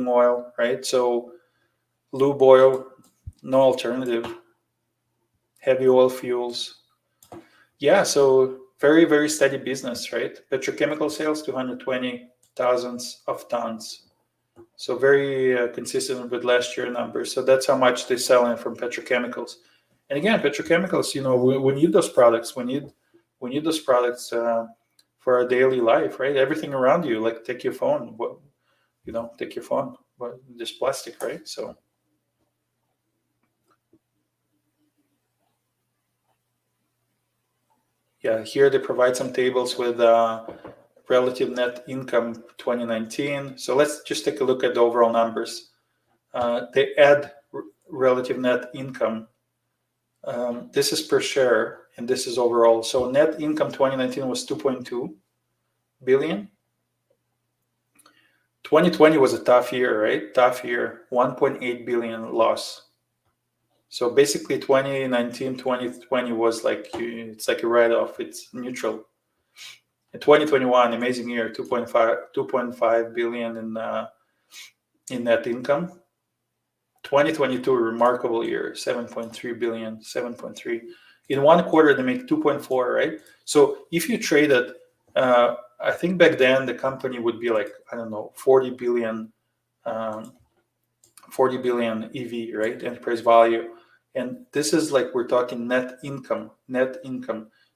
oil, right? So lube oil, no alternative. Heavy oil fuels. Yeah, so very, very steady business, right? Petrochemical sales, 220,000 of tons. So very consistent with last year numbers. So that's how much they sell in from petrochemicals. And again, petrochemicals, we need those products. We need those products for our daily life, right? Everything around you, like take your phone. Take your phone. There's plastic, right? So. Yeah, here they provide some tables with relative net income 2019. So let's just take a look at the overall numbers. They add relative net income. This is per share, and this is overall. So net income 2019 was 2.2 billion. 2020 was a tough year, right? Tough year, 1.8 billion loss. So basically 2019, 2020 was like, it's like a write-off, it's neutral. In 2021, amazing year, 2.5 billion in net income. 2022, a remarkable year, 7.3 billion, 7.3. In one quarter, they make 2.4, right? So if you trade it, I think back then the company would be like, I don't know, 40 billion EV, right? Enterprise value. And this is like, we're talking net income.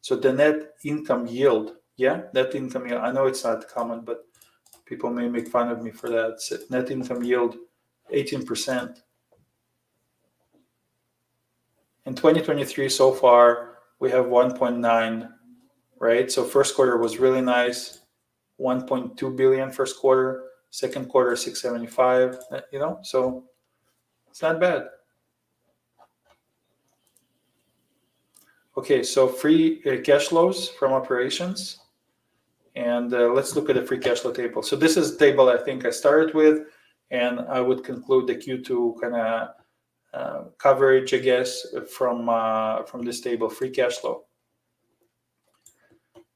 So the net income yield, net income yield. I know it's not common, but people may make fun of me for that. So net income yield, 18%. In 2023 so far, we have 1.9, right? So first quarter was really nice, 1.2 billion first quarter, second quarter 675, so it's not bad. Okay, so free cash flows from operations. And let's look at the free cash flow table. So this is the table I think I started with, and I would conclude the Q2 kind of coverage, I guess, from this table, free cash flow.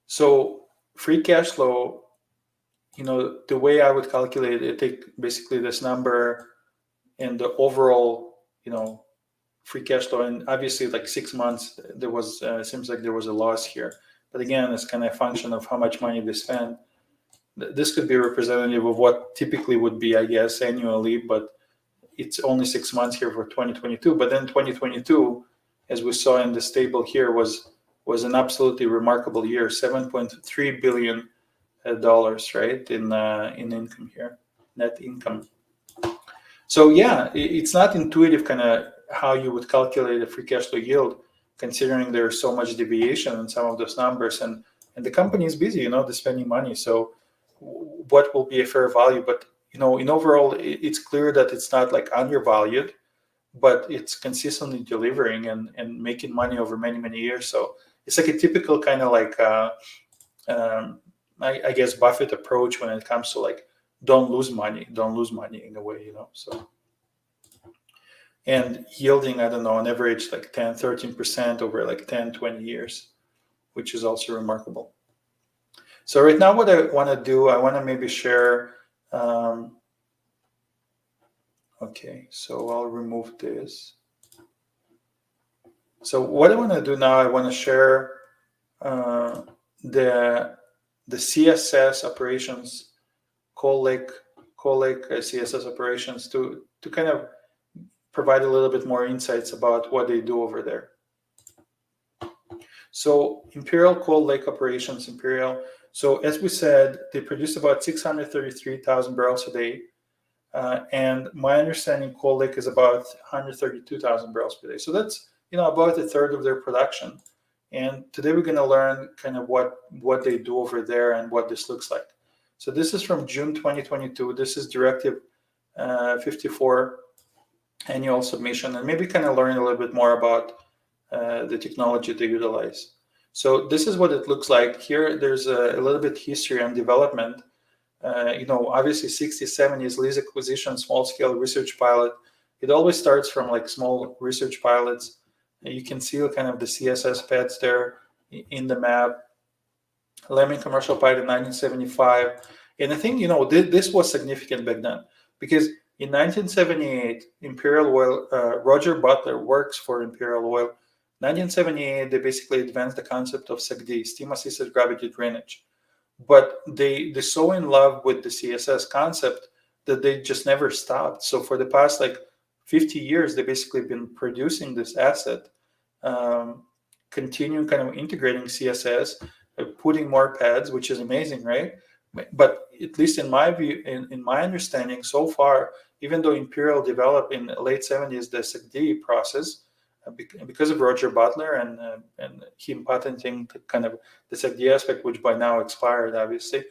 So free cash flow, the way I would calculate it, take basically this number and the overall, free cash flow, and obviously like 6 months, there was seems like there was a loss here. But again, it's kind of a function of how much money they spend. This could be representative of what typically would be, I guess, annually, but it's only 6 months here for 2022. But then 2022, as we saw in this table here, was an absolutely remarkable year, $7.3 billion, right, in income here, net income. So yeah, it's not intuitive kind of how you would calculate a free cash flow yield, considering there's so much deviation in some of those numbers, and the company is busy, they're spending money. So what will be a fair value? But in overall, it's clear that it's not like undervalued, but it's consistently delivering and making money over many, many years. So it's like a typical kind of like, I guess, Buffett approach when it comes to like, don't lose money in a way, so. And yielding, I don't know, on average like 10, 13% over like 10, 20 years, which is also remarkable. So right now what I want to do, I want to maybe share, okay, so I'll remove this. So what I want to do now, I want to share the CSS operations, Coal Lake CSS operations to kind of provide a little bit more insights about what they do over there. So Imperial Coal Lake operations, so as we said, they produce about 633,000 barrels a day. And my understanding, Coal Lake is about 132,000 barrels per day. So that's, about a third of their production. And today we're going to learn kind of what they do over there and what this looks like. So this is from June 2022. This is Directive 54 annual submission, and maybe kind of learn a little bit more about the technology they utilize. So this is what it looks like. Here there's a little bit history and development. Obviously 60s, 70s, lease acquisition, small scale research pilot. It always starts from like small research pilots. You can see kind of the CSS pads there in the map. Lemming commercial pilot in 1975. And I think, this was significant back then, because in 1978, Imperial Oil, Roger Butler works for Imperial Oil. 1978, they basically advanced the concept of SAGD, steam-assisted gravity drainage. But they're so in love with the CSS concept that they just never stopped. So for the past like 50 years, they've basically been producing this asset, continuing kind of integrating CSS, putting more pads, which is amazing, right? But at least in my view, in my understanding so far, even though Imperial developed in the late 70s the SAGD process, because of Roger Butler and him patenting kind of the SAGD aspect, which by now expired, obviously,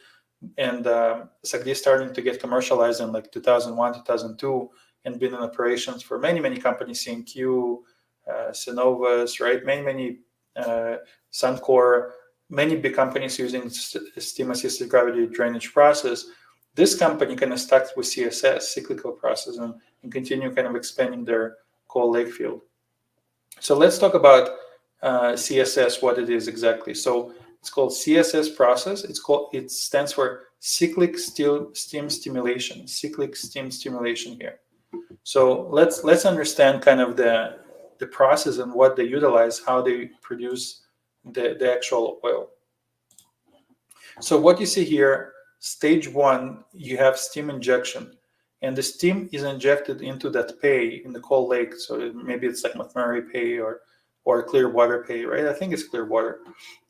and SAGD starting to get commercialized in like 2001, 2002, and been in operations for many, many companies, CNQ, Cenovus, right? Many, Suncor, many big companies using steam-assisted gravity drainage process. This company kind of stuck with CSS, cyclical process, and continue kind of expanding their Coal Lake field. So let's talk about CSS, what it is exactly. So it's called CSS process. It stands for cyclic steam stimulation. Cyclic steam stimulation here. So let's understand kind of the process and what they utilize, how they produce the actual oil. So what you see here, stage one, you have steam injection, and the steam is injected into that pay in the Coal Lake. So maybe it's like McMurray pay or Clearwater pay, right? I think it's Clearwater.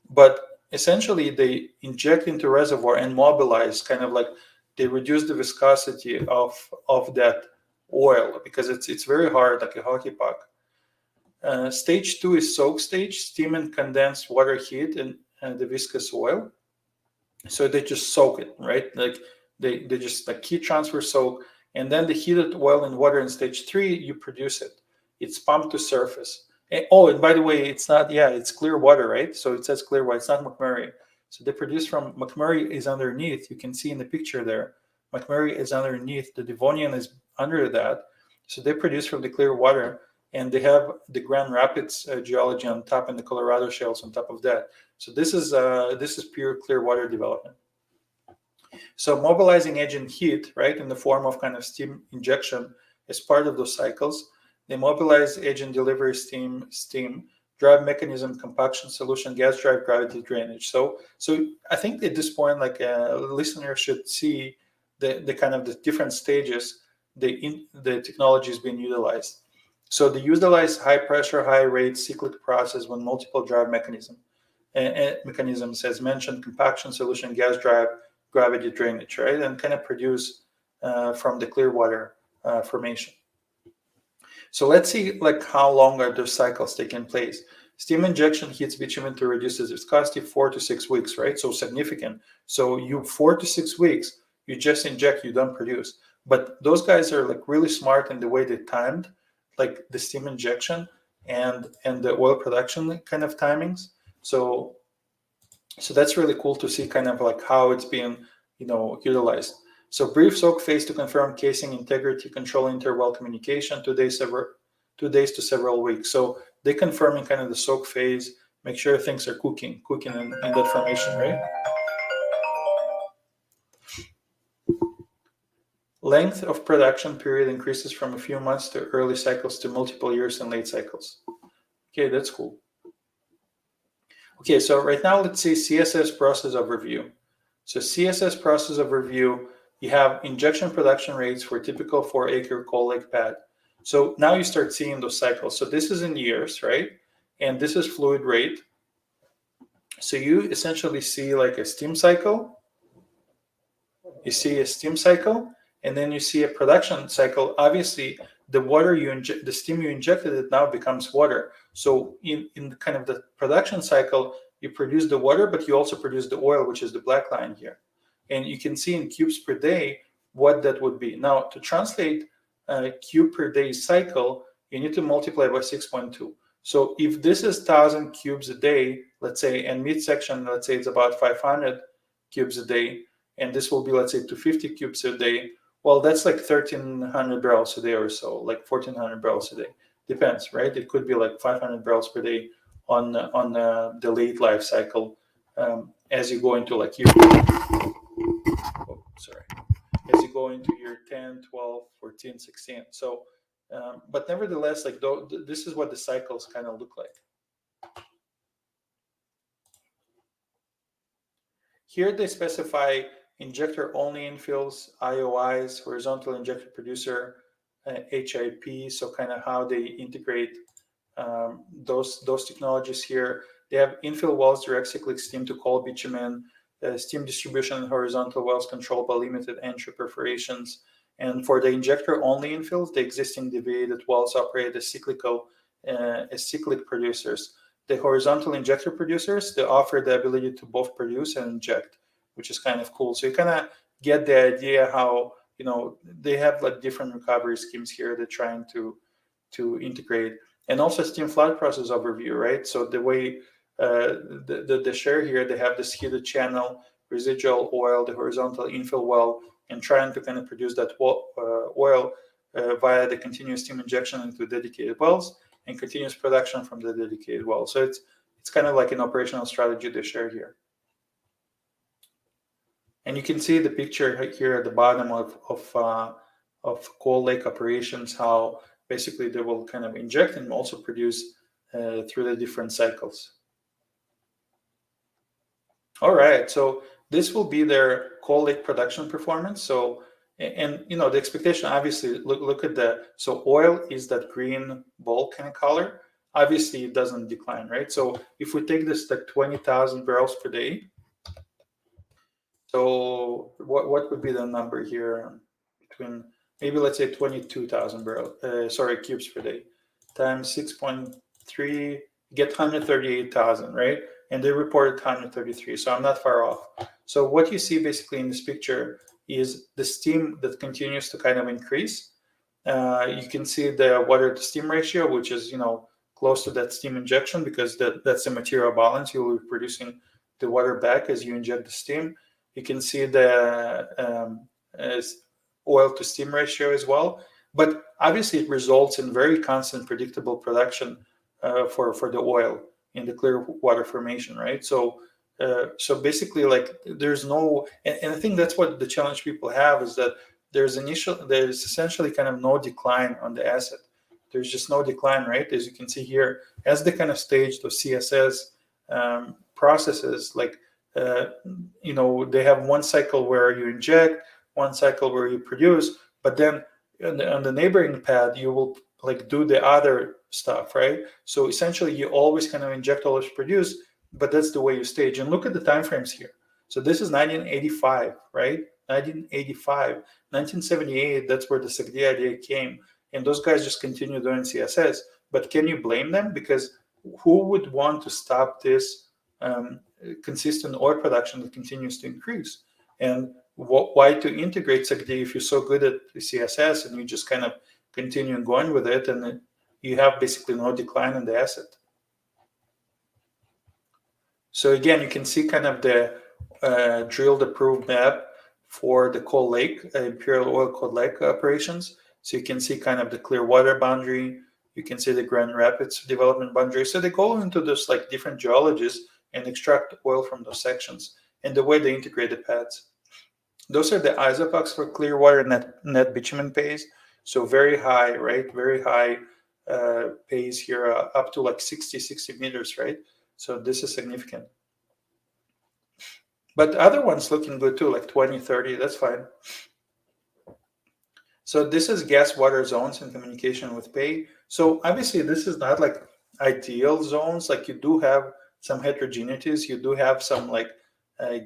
But essentially, they inject into reservoir and mobilize, kind of like they reduce the viscosity of that oil because it's very hard, like a hockey puck. Stage two is soak stage, steam and condensed water heat and the viscous oil. So they just soak it, right? Like they just like heat transfer soak, and then the heated oil and water in stage three, you produce it. It's pumped to surface. And by the way, it's not, it's Clearwater, right? So it says Clearwater, it's not McMurray. So they produce from, McMurray is underneath. You can see in the picture there, McMurray is underneath. The Devonian is under that. So they produce from the Clearwater, and they have the Grand Rapids geology on top and the Colorado shales on top of that. So this is pure Clearwater development. So mobilizing agent heat, right, in the form of kind of steam injection is part of those cycles. They mobilize agent delivery steam, drive mechanism, compaction solution, gas drive, gravity drainage. So I think at this point, like a listener should see the kind of the different stages the technology is being utilized. So they utilize high pressure, high rate cyclic process with multiple drive mechanisms as mentioned, compaction solution, gas drive, gravity drainage, right, and kind of produce from the Clearwater formation. So let's see like how long are those cycles taking place. Steam injection heats bitumen to reduce its viscosity 4 to 6 weeks, right? So significant. So 4 to 6 weeks, you just inject, you don't produce. But those guys are like really smart in the way they timed like the steam injection and the oil production kind of timings. So that's really cool to see kind of like how it's being, utilized. So brief soak phase to confirm casing integrity, control interwell communication, 2 days to several weeks. So they confirming kind of the soak phase, make sure things are cooking in that formation, right? Length of production period increases from a few months to early cycles to multiple years and late cycles. Okay, that's cool. Okay, so right now let's see CSS process overview. So CSS process overview, you have injection production rates for typical 4-acre Coal Lake pad. So now you start seeing those cycles. So this is in years, right? And this is fluid rate. So you essentially see like a steam cycle. You see a steam cycle, and then you see a production cycle. Obviously, the water the steam you injected, it now becomes water. So in kind of the production cycle, you produce the water, but you also produce the oil, which is the black line here. And you can see in cubes per day what that would be. Now, to translate a cube per day cycle, you need to multiply by 6.2. So if this is 1,000 cubes a day, let's say, and midsection, let's say it's about 500 cubes a day, and this will be, let's say, 250 cubes a day, well, that's like 1,300 barrels a day or so, like 1,400 barrels a day. Depends, right? It could be like 500 barrels per day on the late life cycle as you go into like year, as you go into year 10, 12, 14, 16. So, but nevertheless, like this is what the cycles kind of look like. Here they specify injector only infills, IOIs, horizontal injector producer, HIP. So kind of how they integrate those technologies here. They have infill wells, direct cyclic steam to coal bitumen, steam distribution and horizontal wells controlled by limited entry perforations. And for the injector only infills, the existing deviated wells operate as cyclic producers. The horizontal injector producers, they offer the ability to both produce and inject, which is kind of cool. So you kind of get the idea how, they have like different recovery schemes here they're trying to integrate. And also steam flood process overview, right? So the way the share here, they have this heated channel, residual oil, the horizontal infill well, and trying to kind of produce that oil via the continuous steam injection into dedicated wells and continuous production from the dedicated well. So it's kind of like an operational strategy they share here. And you can see the picture here at the bottom of Coal Lake operations, how basically they will kind of inject and also produce through the different cycles. All right, so this will be their Coal Lake production performance. So, and you know, the expectation, obviously, look at so oil is that green bulk kind of color. Obviously, it doesn't decline, right? So if we take this like 20,000 barrels per day, so what would be the number here between, maybe let's say 22,000 cubes per day times 6.3, get 138,000, right? And they reported 133, so I'm not far off. So what you see basically in this picture is the steam that continues to kind of increase. You can see the water to steam ratio, which is, you know, close to that steam injection, because that's the material balance. You'll be producing the water back as you inject the steam. You can see the oil to steam ratio as well. But obviously it results in very constant, predictable production for the oil in the clear water formation, right? So basically, like, there's no, and I think that's what the challenge people have, is that there's essentially kind of no decline on the asset. There's just no decline, right? As you can see here, as the kind of stage of CSS processes, like, you know, they have one cycle where you inject, one cycle where you produce, but then on the neighboring pad, you will like do the other stuff, right? So essentially, you always kind of inject, always produce, but that's the way you stage. And look at the time frames here. So this is 1985, right? 1985, 1978, that's where the SAGD idea came. And those guys just continue doing CSS. But can you blame them? Because who would want to stop this consistent oil production that continues to increase? And why to integrate SAGD if you're so good at the CSS and you just kind of continue going with it, and you have basically no decline in the asset? So again, you can see kind of the drilled approved map for the Coal Lake, Imperial Oil Coal Lake operations. So you can see kind of the Clearwater boundary. You can see the Grand Rapids development boundary. So they go into those like different geologies and extract oil from those sections, and the way they integrate the pads. Those are the isopox for Clearwater net bitumen pays. So very high, right? Very high pays here, up to like 60 meters, right? So this is significant. But other ones looking good too, like 20, 30, that's fine. So this is gas water zones in communication with pay. So obviously this is not like ideal zones. Like, you do have some heterogeneities. You do have some like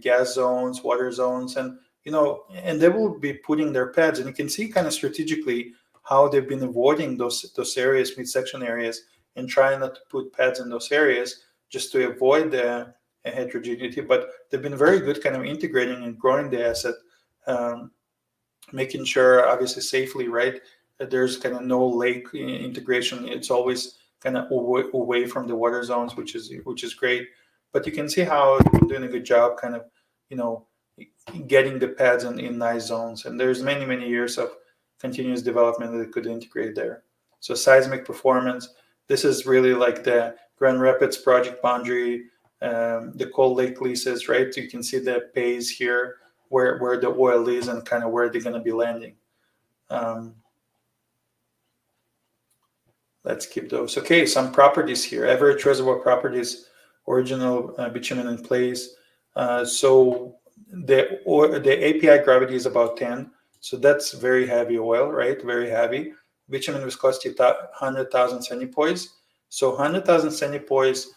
gas zones, water zones, and you know, and they will be putting their pads. And you can see kind of strategically how they've been avoiding those areas, midsection areas, and trying not to put pads in those areas just to avoid the heterogeneity. But they've been very good kind of integrating and growing the asset, making sure, obviously safely, right, that there's kind of no lake integration. It's always kind of away from the water zones, which is great. But you can see how they're doing a good job kind of, you know, getting the pads in nice zones. And there's many years of continuous development that they could integrate there. So seismic performance, this is really like the Grand Rapids project boundary, the Coal Lake leases, right? So you can see the pays here, where the oil is and kind of where they're going to be landing. Let's keep those. Okay, some properties here. Average reservoir properties, original bitumen in place. So the API gravity is about 10. So that's very heavy oil, right? Very heavy. Bitumen viscosity 100,000 centipoise. So 100,000 centipoise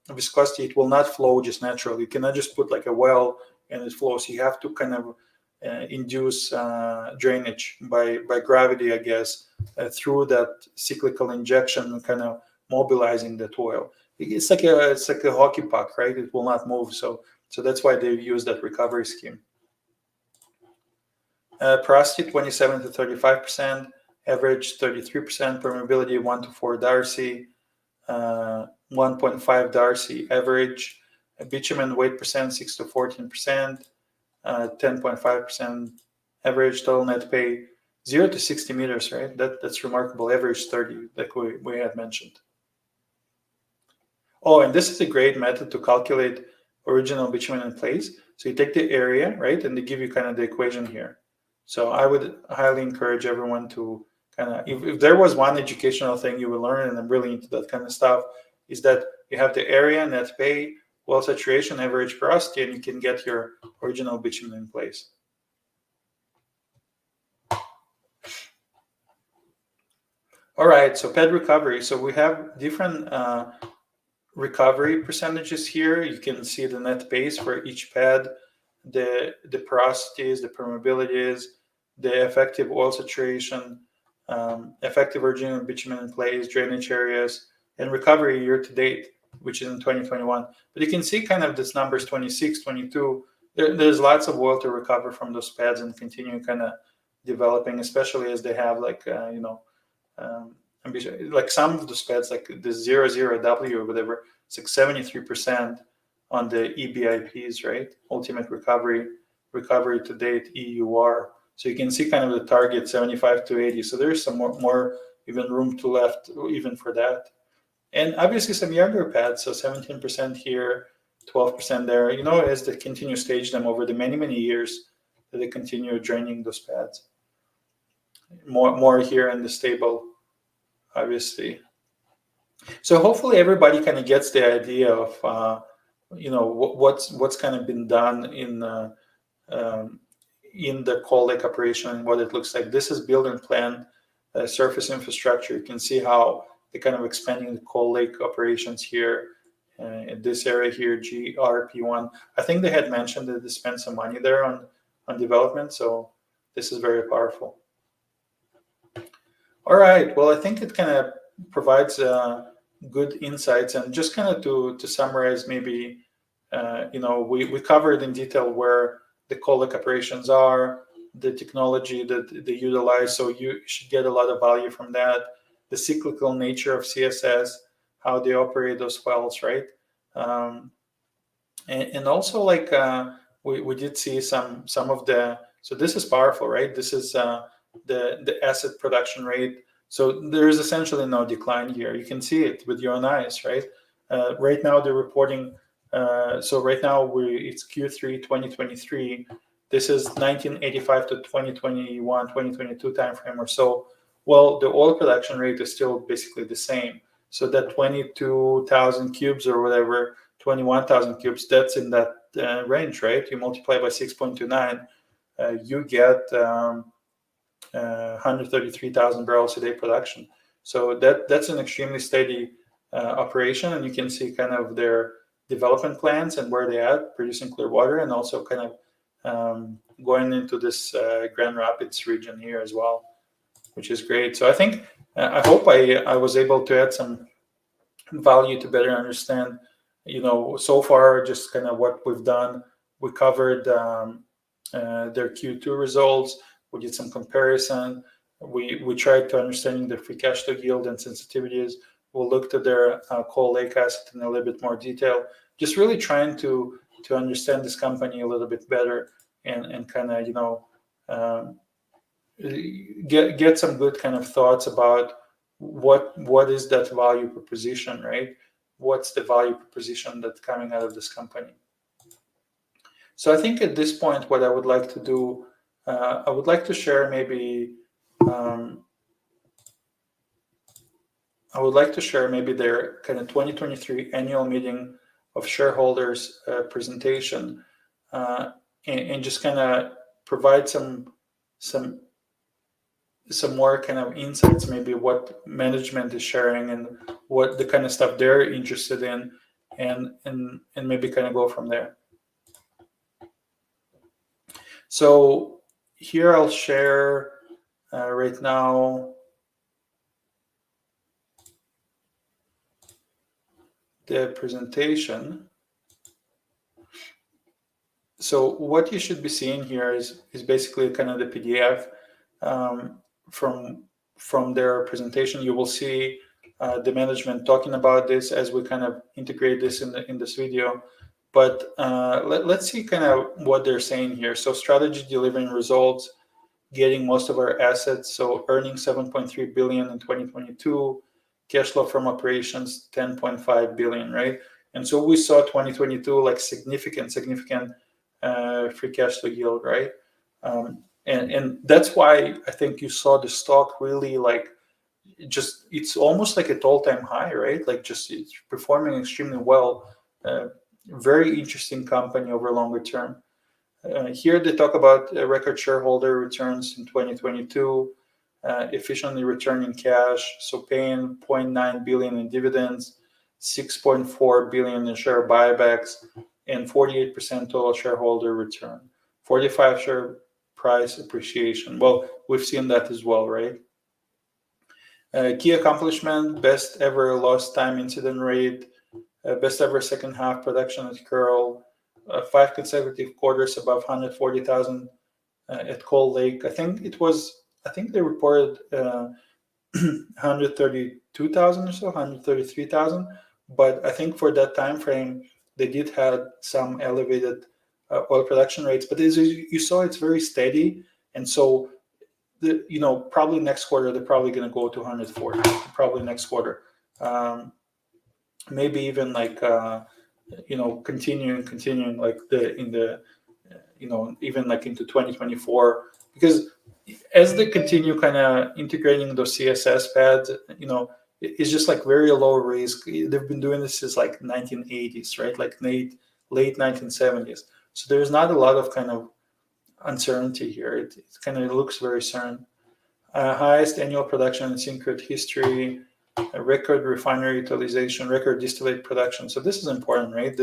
viscosity, it will not flow just naturally. You cannot just put like a well and it flows. You have to kind of induce drainage by gravity, I guess, through that cyclical injection, kind of mobilizing that oil. It's like a hockey puck, right? It will not move. So that's why they use that recovery scheme. Porosity 27 to 35%, average 33%, permeability 1 to 4 Darcy, 1.5 Darcy average, bitumen weight percent 6 to 14%, 10.5% average total net pay, 0 to 60 meters, right? That's remarkable. Average 30, like we had mentioned. Oh, and this is a great method to calculate original bitumen in place. So you take the area, right, and they give you kind of the equation here. So I would highly encourage everyone to kind of, if there was one educational thing you will learn, and I'm really into that kind of stuff, is that you have the area, net pay, well saturation, average porosity, and you can get your original bitumen in place. All right, so pad recovery. So we have different recovery percentages here. You can see the net base for each pad, the porosities, the permeabilities, the effective oil saturation, effective original bitumen in place, drainage areas, and recovery year to date, which is in 2021. But you can see kind of this numbers 26, 22. There's lots of oil to recover from those pads and continue kind of developing, especially as they have like, like some of those pads, like the 00W or whatever, it's like 73% on the EBIPs, right? Ultimate recovery to date, EUR. So you can see kind of the target 75 to 80. So there's some more even room to left even for that. And obviously some younger pads, so 17% here, 12% there, you know, as they continue to stage them over the many years, that they continue draining those pads. More here in the stable, obviously. So hopefully everybody kind of gets the idea of, you know, what's kind of been done in the Coal Lake operation and what it looks like. This is build and plan surface infrastructure. You can see how they're kind of expanding the Coal Lake operations here in this area here, GRP1. I think they had mentioned that they spent some money there on development, so this is very powerful. All right, well, I think it kind of provides good insights, and just kind of to summarize, maybe, you know, we covered in detail where the Coal Lake operations are, the technology that they utilize, so you should get a lot of value from that, the cyclical nature of CSS, how they operate those wells, right? And also, like, we did see some of the, so this is powerful, right? This is the asset production rate. So there is essentially no decline here. You can see it with your own eyes, right? Right now they're reporting, so right now it's Q3 2023. This is 1985 to 2021, 2022 timeframe or so. Well, the oil production rate is still basically the same. So that 22,000 cubes or whatever, 21,000 cubes, that's in that range, right? You multiply by 6.29, you get 133,000 barrels a day production. So that's an extremely steady operation, and you can see kind of their development plans and where they're at, producing clear water, and also kind of going into this Grand Rapids region here as well, which is great. So I think, I hope I was able to add some value to better understand, you know, so far just kind of what we've done. We covered their Q2 results. We did some comparison. We tried to understanding the free cash flow yield and sensitivities. We'll look at their Coal Lake asset in a little bit more detail. Just really trying to understand this company a little bit better and kind of, you know, get some good kind of thoughts about what is that value proposition, right? What's the value proposition that's coming out of this company? So I think at this point, what I would like to do, I would like to share maybe their kind of 2023 annual meeting of shareholders presentation, and just kind of provide some more kind of insights, maybe what management is sharing and what the kind of stuff they're interested in, and maybe kind of go from there. So here I'll share right now the presentation. So what you should be seeing here is basically kind of the PDF from their presentation. You will see the management talking about this as we kind of integrate this in this video. But let's see kind of what they're saying here. So strategy delivering results, getting most of our assets. So earning 7.3 billion in 2022, cash flow from operations 10.5 billion, right? And so we saw 2022 like significant free cash flow yield, right? And that's why I think you saw the stock really like just it's almost like at all-time high, right? Like just it's performing extremely well. Very interesting company over longer term. Here they talk about record shareholder returns in 2022, efficiently returning cash, so paying 0.9 billion in dividends, 6.4 billion in share buybacks, and 48% total shareholder return, 45 share price appreciation. Well, we've seen that as well, right? Key accomplishment: best ever lost time incident rate, best ever second half production at Kearl, 5 consecutive quarters above 140,000 at Coal Lake. I think they reported 132,000 or so, 133,000. But I think for that time frame, they did have some elevated oil production rates. But as you saw, it's very steady. And so, probably next quarter, they're probably going to go to 140, probably next quarter. Maybe even like, continuing like even like into 2024, because as they continue kind of integrating those CSS pads, it's just like very low risk. They've been doing this since like 1980s, right? Like late 1970s. So there's not a lot of kind of uncertainty here. It kind of looks very certain. Highest annual production in Syncrude history, a record refinery utilization, record distillate production. So this is important, right?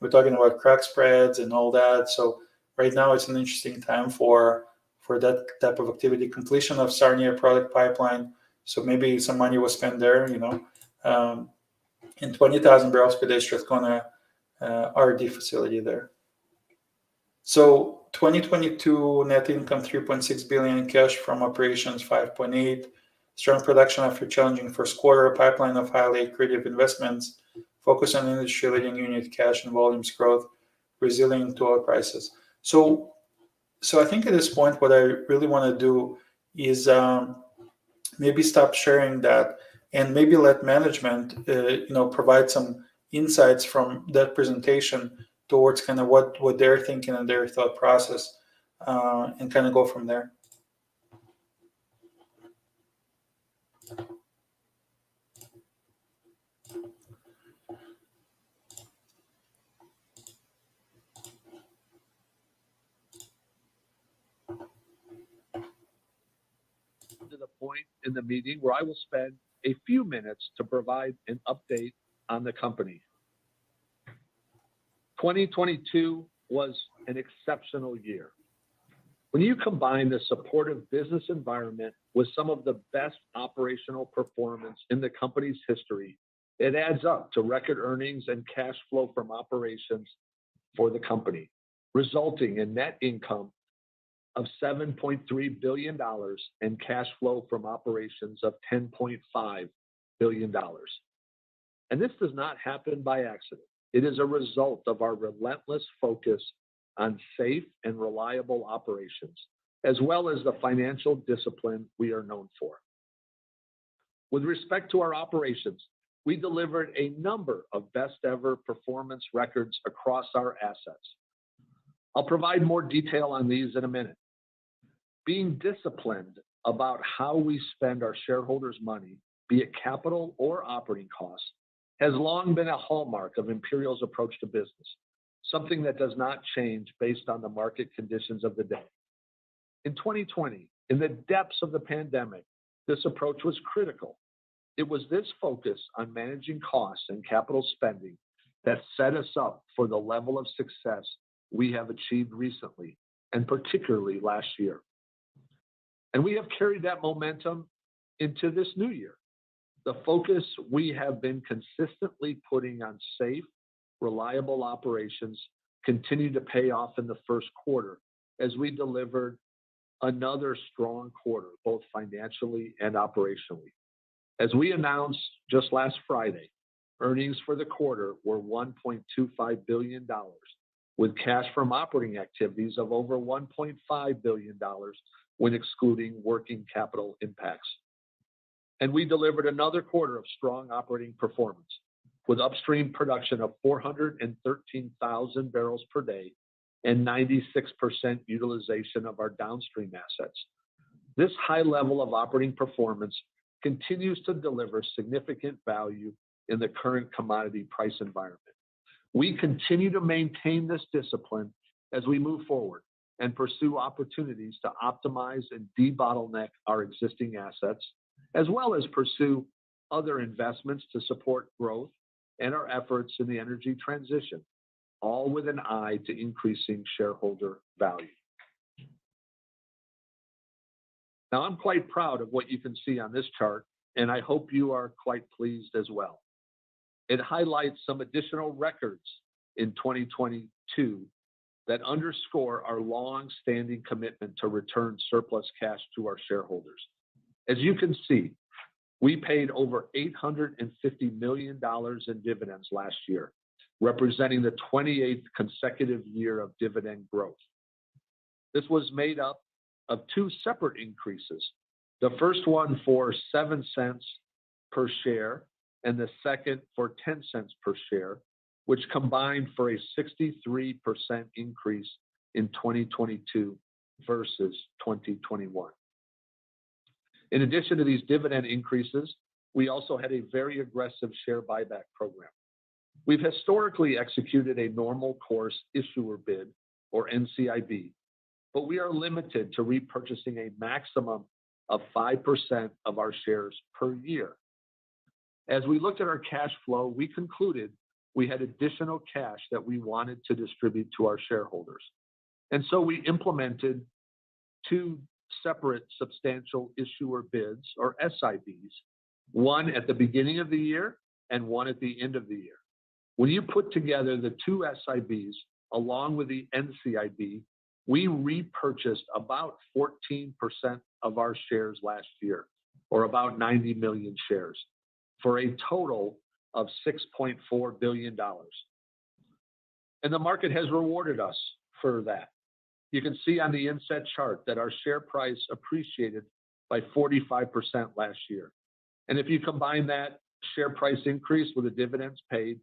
We're talking about crack spreads and all that. So right now it's an interesting time for that type of activity. Completion of Sarnia product pipeline. So maybe some money was spent there, and 20,000 barrels per day Strathcona RD facility there. So 2022 net income 3.6 billion, cash from operations 5.8, strong production after challenging first quarter, a pipeline of highly accretive investments, focus on industry-leading unit cash and volumes growth, resilient to oil prices. So I think at this point, what I really want to do is maybe stop sharing that and maybe let management, provide some insights from that presentation towards kind of what they're thinking and their thought process, and kind of go from there. To the point in the meeting where I will spend a few minutes to provide an update on the company. 2022 was an exceptional year. When you combine the supportive business environment with some of the best operational performance in the company's history, it adds up to record earnings and cash flow from operations for the company, resulting in net income of $7.3 billion and cash flow from operations of $10.5 billion. And this does not happen by accident. It is a result of our relentless focus on safe and reliable operations, as well as the financial discipline we are known for. With respect to our operations, we delivered a number of best ever performance records across our assets. I'll provide more detail on these in a minute. Being disciplined about how we spend our shareholders' money, be it capital or operating costs, has long been a hallmark of Imperial's approach to business, something that does not change based on the market conditions of the day. In 2020, in the depths of the pandemic, this approach was critical. It was this focus on managing costs and capital spending that set us up for the level of success we have achieved recently, and particularly last year. And we have carried that momentum into this new year. The focus we have been consistently putting on safe, reliable operations continued to pay off in the first quarter as we delivered another strong quarter, both financially and operationally. As we announced just last Friday, Earnings for the quarter were $1.25 billion, with cash from operating activities of over $1.5 billion when excluding working capital impacts. And we delivered another quarter of strong operating performance, with upstream production of 413,000 barrels per day and 96% utilization of our downstream assets. This high level of operating performance continues to deliver significant value in the current commodity price environment. We continue to maintain this discipline as we move forward and pursue opportunities to optimize and debottleneck our existing assets, as well as pursue other investments to support growth and our efforts in the energy transition, all with an eye to increasing shareholder value. Now, I'm quite proud of what you can see on this chart, and I hope you are quite pleased as well. It highlights some additional records in 2022 that underscore our long-standing commitment to return surplus cash to our shareholders. As you can see, we paid over $850 million in dividends last year, representing the 28th consecutive year of dividend growth. This was made up of two separate increases, the first one for 7 cents per share and the second for 10 cents per share, which combined for a 63% increase in 2022 versus 2021. In addition to these dividend increases, we also had a very aggressive share buyback program. We've historically executed a normal course issuer bid, or NCIB, but we are limited to repurchasing a maximum of 5% of our shares per year. As we looked at our cash flow, we concluded we had additional cash that we wanted to distribute to our shareholders. And so we implemented two separate substantial issuer bids, or SIBs, one at the beginning of the year and one at the end of the year. When you put together the two SIBs along with the NCIB, we repurchased about 14% of our shares last year, or about 90 million shares, for a total of $6.4 billion. And the market has rewarded us for that. You can see on the inset chart that our share price appreciated by 45% last year. And if you combine that share price increase with the dividends paid,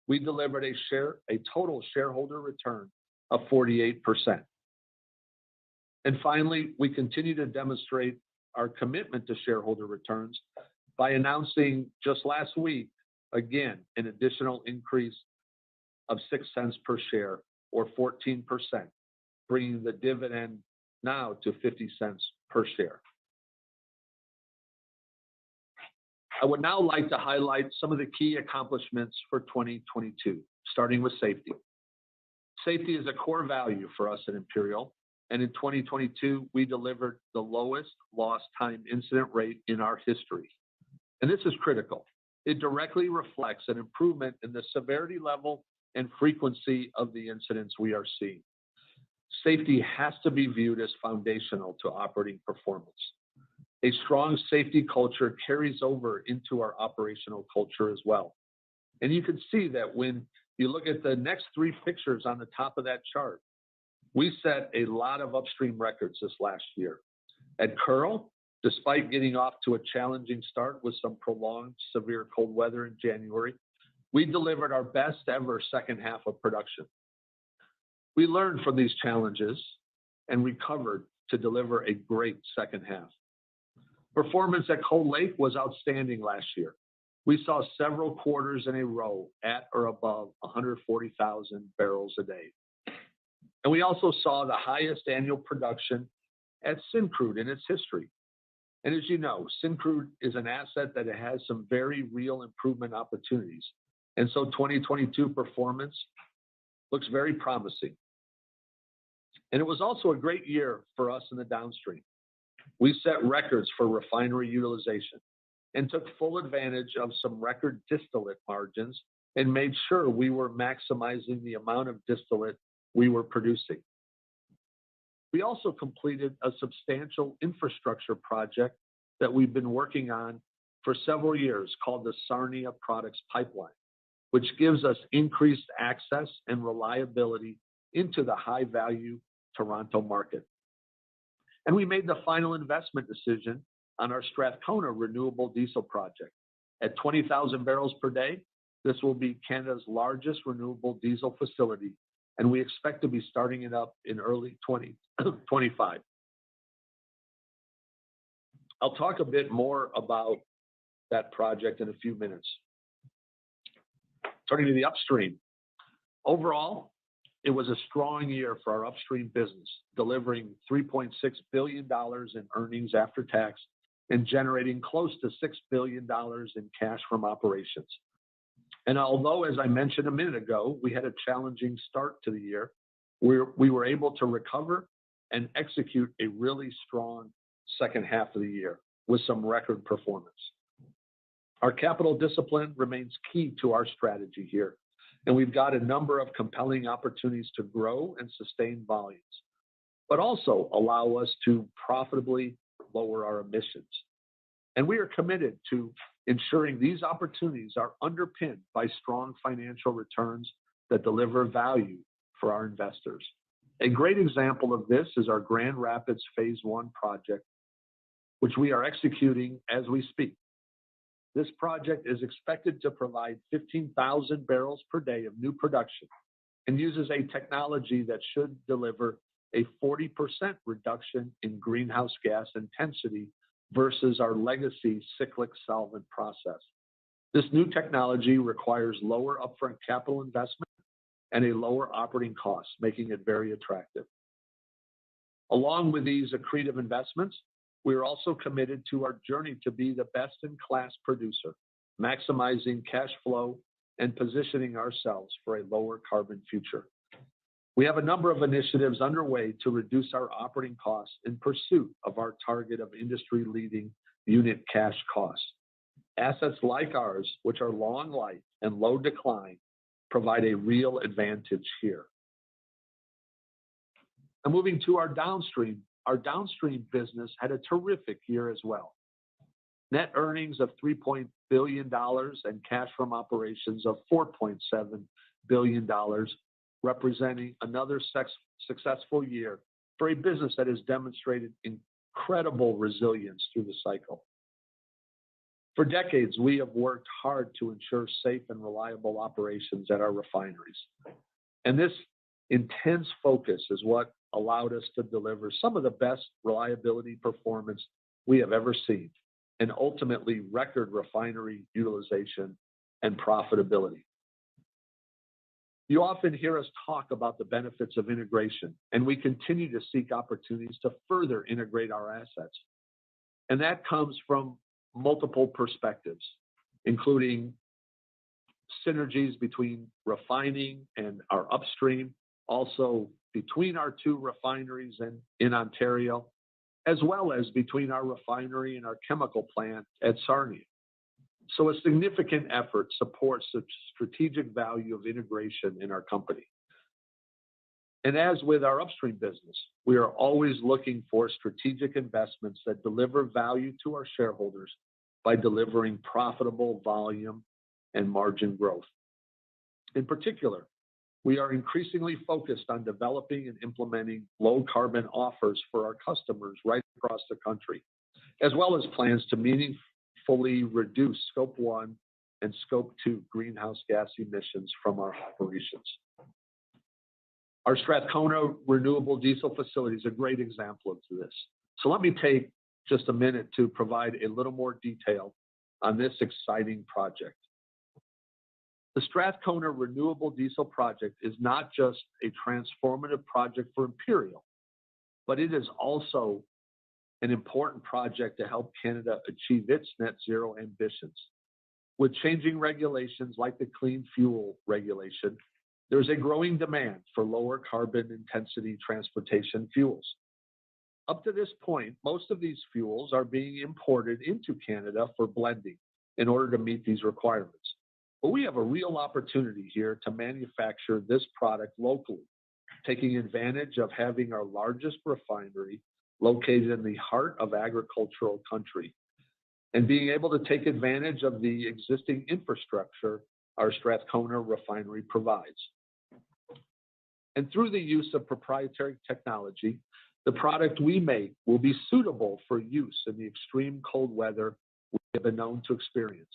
we delivered a total shareholder return of 48%. And finally, we continue to demonstrate our commitment to shareholder returns by announcing just last week, again, an additional increase of 6 cents per share, or 14%, bringing the dividend now to 50 cents per share. I would now like to highlight some of the key accomplishments for 2022, starting with safety. Safety is a core value for us at Imperial, and in 2022, we delivered the lowest lost time incident rate in our history. And this is critical. It directly reflects an improvement in the severity level and frequency of the incidents we are seeing. Safety has to be viewed as foundational to operating performance. A strong safety culture carries over into our operational culture as well. And you can see that when you look at the next three pictures on the top of that chart, we set a lot of upstream records this last year. At Kearl, despite getting off to a challenging start with some prolonged severe cold weather in January, we delivered our best ever second half of production. We learned from these challenges and recovered to deliver a great second half. Performance at Cold Lake was outstanding last year. We saw several quarters in a row at or above 140,000 barrels a day. And we also saw the highest annual production at Syncrude in its history. And as you know, Syncrude is an asset that has some very real improvement opportunities. And so 2022 performance looks very promising. And it was also a great year for us in the downstream. We set records for refinery utilization and took full advantage of some record distillate margins and made sure we were maximizing the amount of distillate we were producing. We also completed a substantial infrastructure project that we've been working on for several years called the Sarnia Products Pipeline. which gives us increased access and reliability into the high-value Toronto market. And we made the final investment decision on our Strathcona renewable diesel project. At 20,000 barrels per day, this will be Canada's largest renewable diesel facility, and we expect to be starting it up in early 2025. I'll talk a bit more about that project in a few minutes. Turning to the upstream. Overall, it was a strong year for our upstream business, delivering $3.6 billion in earnings after tax and generating close to $6 billion in cash from operations. And although, as I mentioned a minute ago, we had a challenging start to the year, we were able to recover and execute a really strong second half of the year with some record performance. Our capital discipline remains key to our strategy here, and we've got a number of compelling opportunities to grow and sustain volumes, but also allow us to profitably lower our emissions. And we are committed to ensuring these opportunities are underpinned by strong financial returns that deliver value for our investors. A great example of this is our Grand Rapids Phase 1 project, which we are executing as we speak. This project is expected to provide 15,000 barrels per day of new production and uses a technology that should deliver a 40% reduction in greenhouse gas intensity versus our legacy cyclic solvent process. This new technology requires lower upfront capital investment and a lower operating cost, making it very attractive. Along with these accretive investments, we are also committed to our journey to be the best-in-class producer, maximizing cash flow and positioning ourselves for a lower carbon future. We have a number of initiatives underway to reduce our operating costs in pursuit of our target of industry-leading unit cash costs. Assets like ours, which are long life and low decline, provide a real advantage here. Now, moving to our downstream business had a terrific year as well. Net earnings of $3 billion and cash from operations of $4.7 billion, representing another successful year for a business that has demonstrated incredible resilience through the cycle. For decades, we have worked hard to ensure safe and reliable operations at our refineries. And this intense focus is what allowed us to deliver some of the best reliability performance we have ever seen, and ultimately record refinery utilization and profitability. You often hear us talk about the benefits of integration, and we continue to seek opportunities to further integrate our assets. And that comes from multiple perspectives, including synergies between refining and our upstream, also between our two refineries in Ontario, as well as between our refinery and our chemical plant at Sarnia. So a significant effort supports the strategic value of integration in our company. And as with our upstream business, we are always looking for strategic investments that deliver value to our shareholders by delivering profitable volume and margin growth. In particular, we are increasingly focused on developing and implementing low carbon offers for our customers right across the country, as well as plans to meaningfully reduce Scope 1 and Scope 2 greenhouse gas emissions from our operations. Our Strathcona renewable diesel facility is a great example of this. So let me take just a minute to provide a little more detail on this exciting project. The Strathcona renewable diesel project is not just a transformative project for Imperial, but it is also an important project to help Canada achieve its net zero ambitions. With changing regulations like the Clean Fuel Regulation, there's a growing demand for lower carbon intensity transportation fuels. Up to this point, most of these fuels are being imported into Canada for blending in order to meet these requirements. But we have a real opportunity here to manufacture this product locally, taking advantage of having our largest refinery located in the heart of agricultural country, and being able to take advantage of the existing infrastructure our Strathcona refinery provides. And through the use of proprietary technology, the product we make will be suitable for use in the extreme cold weather we have been known to experience.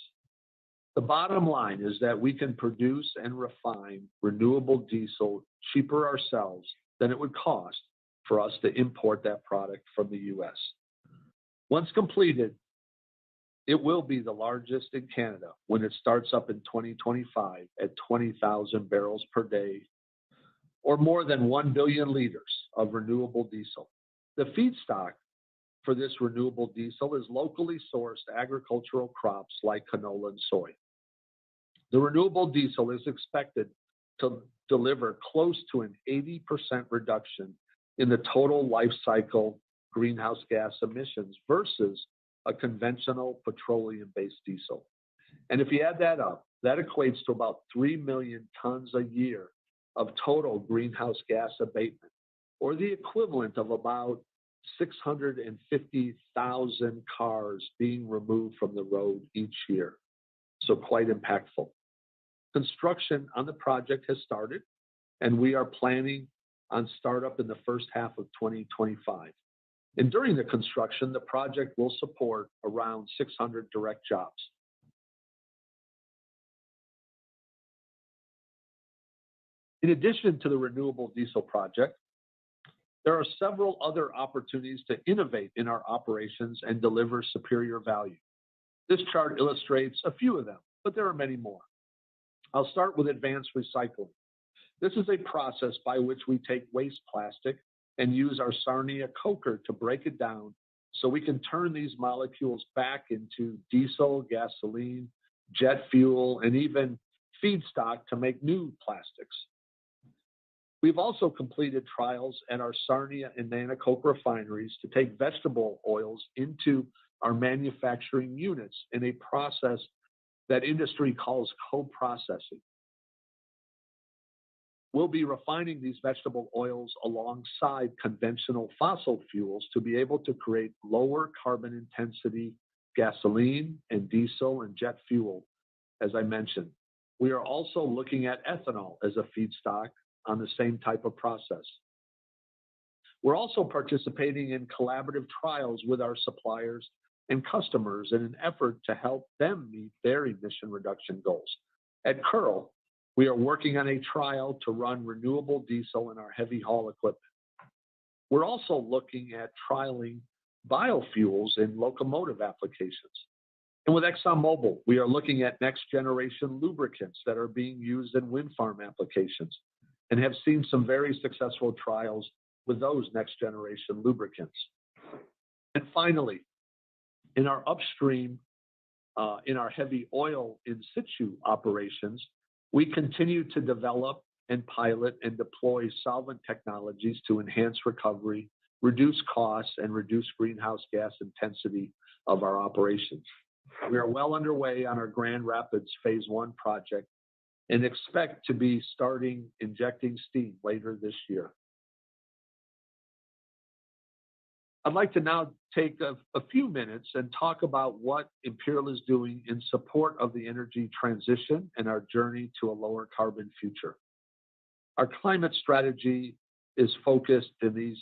The bottom line is that we can produce and refine renewable diesel cheaper ourselves than it would cost for us to import that product from the U.S. Once completed, it will be the largest in Canada when it starts up in 2025 at 20,000 barrels per day, or more than 1 billion liters of renewable diesel. The feedstock for this renewable diesel is locally sourced agricultural crops like canola and soy. The renewable diesel is expected to deliver close to an 80% reduction in the total life cycle greenhouse gas emissions versus a conventional petroleum-based diesel. And if you add that up, that equates to about 3 million tons a year of total greenhouse gas abatement, or the equivalent of about 650,000 cars being removed from the road each year. So quite impactful. Construction on the project has started, and we are planning on startup in the first half of 2025. And during the construction, the project will support around 600 direct jobs. In addition to the renewable diesel project, there are several other opportunities to innovate in our operations and deliver superior value. This chart illustrates a few of them, but there are many more. I'll start with advanced recycling. This is a process by which we take waste plastic and use our Sarnia coker to break it down so we can turn these molecules back into diesel, gasoline, jet fuel, and even feedstock to make new plastics. We've also completed trials at our Sarnia and Nanticoke refineries to take vegetable oils into our manufacturing units in a process that industry calls co-processing. We'll be refining these vegetable oils alongside conventional fossil fuels to be able to create lower carbon intensity gasoline and diesel and jet fuel, as I mentioned. We are also looking at ethanol as a feedstock on the same type of process. We're also participating in collaborative trials with our suppliers and customers in an effort to help them meet their emission reduction goals. At Kearl, we are working on a trial to run renewable diesel in our heavy haul equipment. We're also looking at trialing biofuels in locomotive applications. And with ExxonMobil, we are looking at next generation lubricants that are being used in wind farm applications and have seen some very successful trials with those next generation lubricants. And finally, in our upstream, in our heavy oil in situ operations, we continue to develop and pilot and deploy solvent technologies to enhance recovery, reduce costs, and reduce greenhouse gas intensity of our operations. We are well underway on our Grand Rapids Phase 1 project and expect to be starting injecting steam later this year. I'd like to now take a few minutes and talk about what Imperial is doing in support of the energy transition and our journey to a lower carbon future. Our climate strategy is focused in these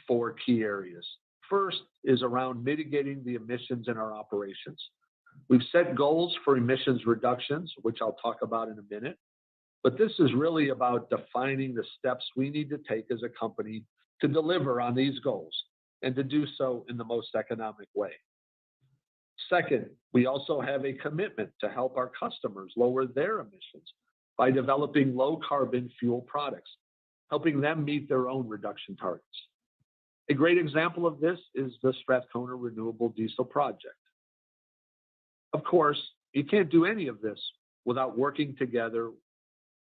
4 key areas. First is around mitigating the emissions in our operations. We've set goals for emissions reductions, which I'll talk about in a minute, but this is really about defining the steps we need to take as a company to deliver on these goals, and to do so in the most economic way. Second, we also have a commitment to help our customers lower their emissions by developing low carbon fuel products, helping them meet their own reduction targets. A great example of this is the Strathcona Renewable Diesel Project. Of course, you can't do any of this without working together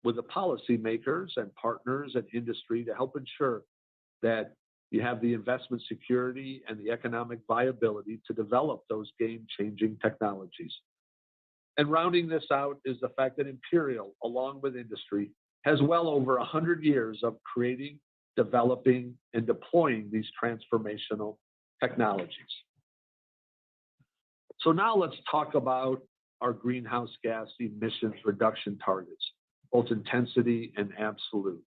with the policymakers and partners and industry to help ensure that you have the investment security and the economic viability to develop those game-changing technologies. And rounding this out is the fact that Imperial, along with industry, has well over 100 years of creating, developing, and deploying these transformational technologies. So now let's talk about our greenhouse gas emissions reduction targets, both intensity and absolute.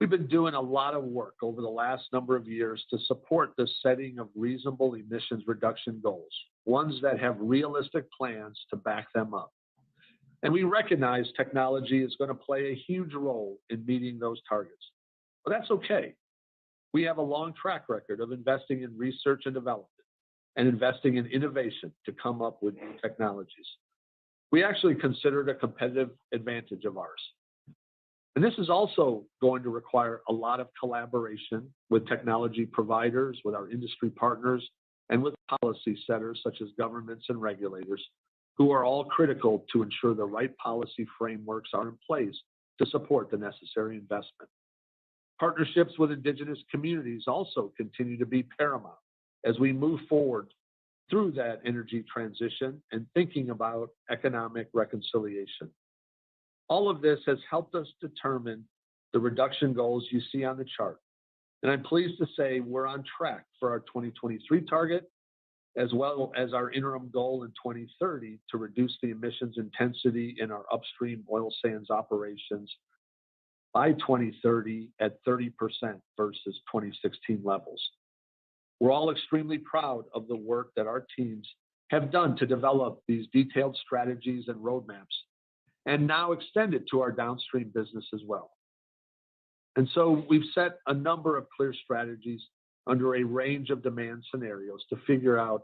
We've been doing a lot of work over the last number of years to support the setting of reasonable emissions reduction goals, ones that have realistic plans to back them up. And we recognize technology is going to play a huge role in meeting those targets. But that's okay. We have a long track record of investing in research and development and investing in innovation to come up with new technologies. We actually consider it a competitive advantage of ours. And this is also going to require a lot of collaboration with technology providers, with our industry partners, and with policy setters such as governments and regulators, who are all critical to ensure the right policy frameworks are in place to support the necessary investment. Partnerships with Indigenous communities also continue to be paramount as we move forward through that energy transition and thinking about economic reconciliation. All of this has helped us determine the reduction goals you see on the chart. And I'm pleased to say we're on track for our 2023 target, as well as our interim goal in 2030 to reduce the emissions intensity in our upstream oil sands operations by 2030 at 30% versus 2016 levels. We're all extremely proud of the work that our teams have done to develop these detailed strategies and roadmaps, and now extend it to our downstream business as well. And so we've set a number of clear strategies under a range of demand scenarios to figure out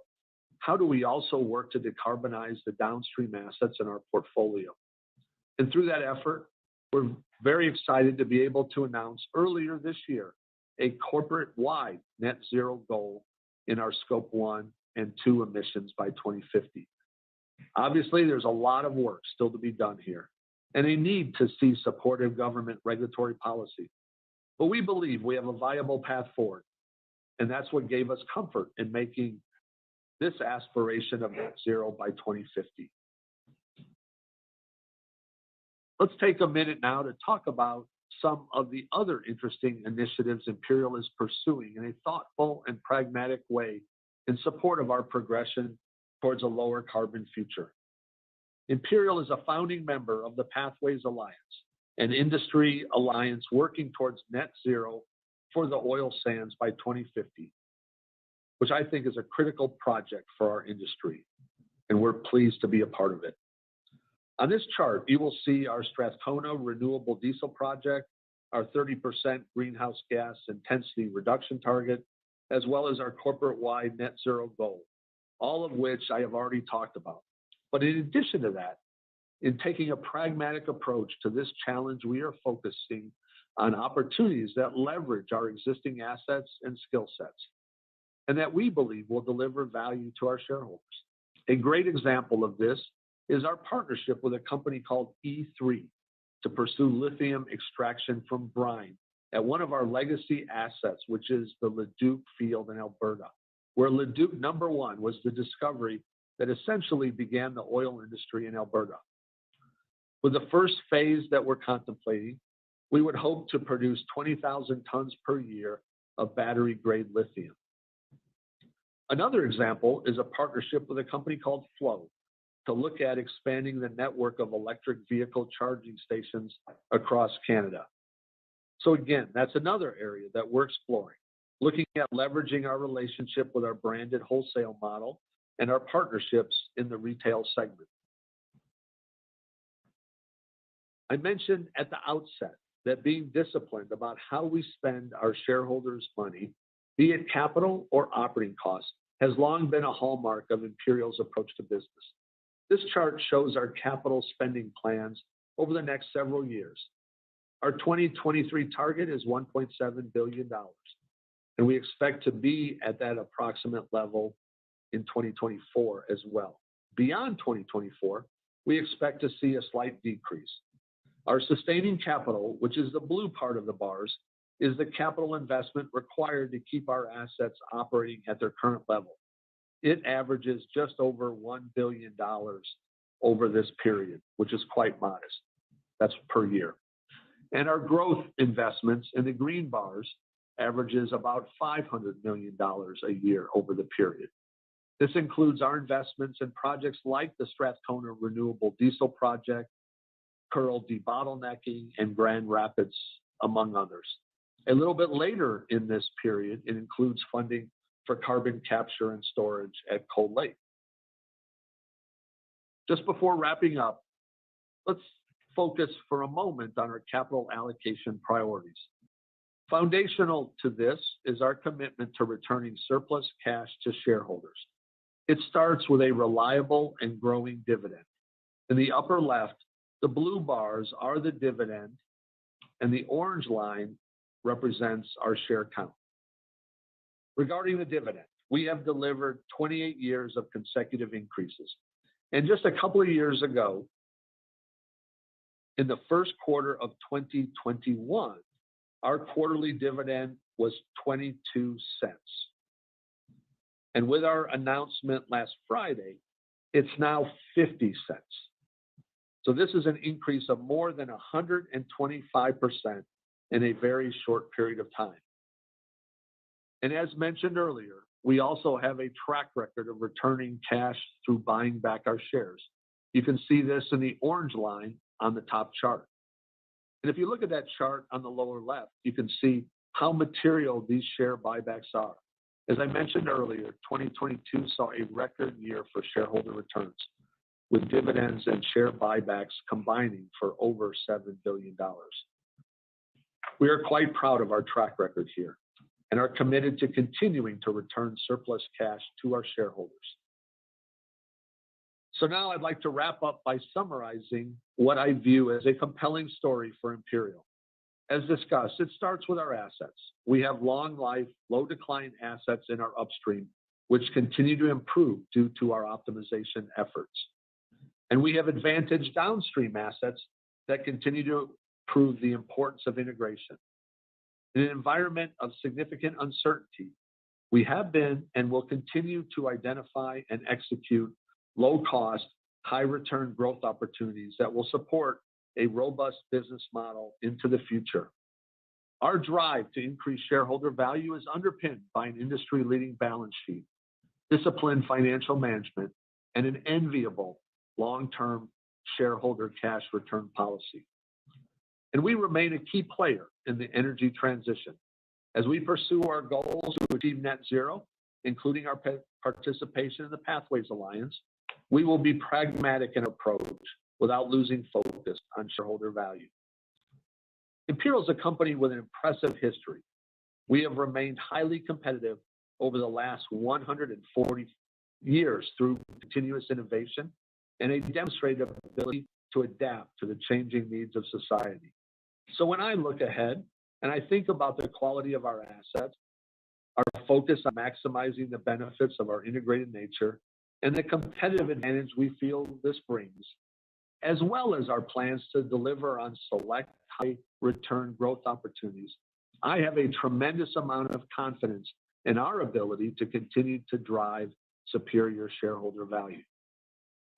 how do we also work to decarbonize the downstream assets in our portfolio. And through that effort, we're very excited to be able to announce earlier this year a corporate-wide net zero goal in our Scope 1 and 2 emissions by 2050. Obviously, there's a lot of work still to be done here, and a need to see supportive government regulatory policy. But we believe we have a viable path forward, and that's what gave us comfort in making this aspiration of net zero by 2050. Let's take a minute now to talk about some of the other interesting initiatives Imperial is pursuing in a thoughtful and pragmatic way in support of our progression towards a lower carbon future. Imperial is a founding member of the Pathways Alliance, an industry alliance working towards net zero for the oil sands by 2050, which I think is a critical project for our industry, and we're pleased to be a part of it. On this chart, you will see our Strathcona renewable diesel project, our 30% greenhouse gas intensity reduction target, as well as our corporate-wide net zero goal, all of which I have already talked about. But in addition to that, in taking a pragmatic approach to this challenge, we are focusing on opportunities that leverage our existing assets and skill sets, and that we believe will deliver value to our shareholders. A great example of this is our partnership with a company called E3 to pursue lithium extraction from brine at one of our legacy assets, which is the Leduc field in Alberta, where Leduc #1 was the discovery that essentially began the oil industry in Alberta. With the first phase that we're contemplating, we would hope to produce 20,000 tons per year of battery-grade lithium. Another example is a partnership with a company called Flow to look at expanding the network of electric vehicle charging stations across Canada. So again, that's another area that we're exploring, looking at leveraging our relationship with our branded wholesale model and our partnerships in the retail segment. I mentioned at the outset that being disciplined about how we spend our shareholders' money, be it capital or operating costs, has long been a hallmark of Imperial's approach to business. This chart shows our capital spending plans over the next several years. Our 2023 target is $1.7 billion, and we expect to be at that approximate level in 2024 as well. Beyond 2024, we expect to see a slight decrease. Our sustaining capital, which is the blue part of the bars, is the capital investment required to keep our assets operating at their current level. It averages just over $1 billion over this period, which is quite modest. That's per year. And our growth investments in the green bars averages about $500 million a year over the period. This includes our investments in projects like the Strathcona Renewable Diesel Project, Kearl debottlenecking, and Grand Rapids, among others. A little bit later in this period, it includes funding for carbon capture and storage at Cold Lake. Just before wrapping up, let's focus for a moment on our capital allocation priorities. Foundational to this is our commitment to returning surplus cash to shareholders. It starts with a reliable and growing dividend. In the upper left, the blue bars are the dividend, and the orange line represents our share count. Regarding the dividend, we have delivered 28 years of consecutive increases. And just a couple of years ago, in the first quarter of 2021, our quarterly dividend was 22 cents. And with our announcement last Friday, it's now 50 cents. So this is an increase of more than 125% in a very short period of time. And as mentioned earlier, we also have a track record of returning cash through buying back our shares. You can see this in the orange line on the top chart. And if you look at that chart on the lower left, you can see how material these share buybacks are. As I mentioned earlier, 2022 saw a record year for shareholder returns, with dividends and share buybacks combining for over $7 billion. We are quite proud of our track record here and are committed to continuing to return surplus cash to our shareholders. So now I'd like to wrap up by summarizing what I view as a compelling story for Imperial. As discussed, it starts with our assets. We have long life, low decline assets in our upstream, which continue to improve due to our optimization efforts. And we have advantaged downstream assets that continue to prove the importance of integration. In an environment of significant uncertainty, we have been and will continue to identify and execute low-cost, high-return growth opportunities that will support a robust business model into the future. Our drive to increase shareholder value is underpinned by an industry-leading balance sheet, disciplined financial management, and an enviable long-term shareholder cash return policy. And we remain a key player in the energy transition. As we pursue our goals to achieve net zero, including our participation in the Pathways Alliance, we will be pragmatic in approach without losing focus on shareholder value. Imperial is a company with an impressive history. We have remained highly competitive over the last 140 years through continuous innovation and a demonstrated ability to adapt to the changing needs of society. So when I look ahead and I think about the quality of our assets, our focus on maximizing the benefits of our integrated nature, and the competitive advantage we feel this brings, as well as our plans to deliver on select high return growth opportunities, I have a tremendous amount of confidence in our ability to continue to drive superior shareholder value.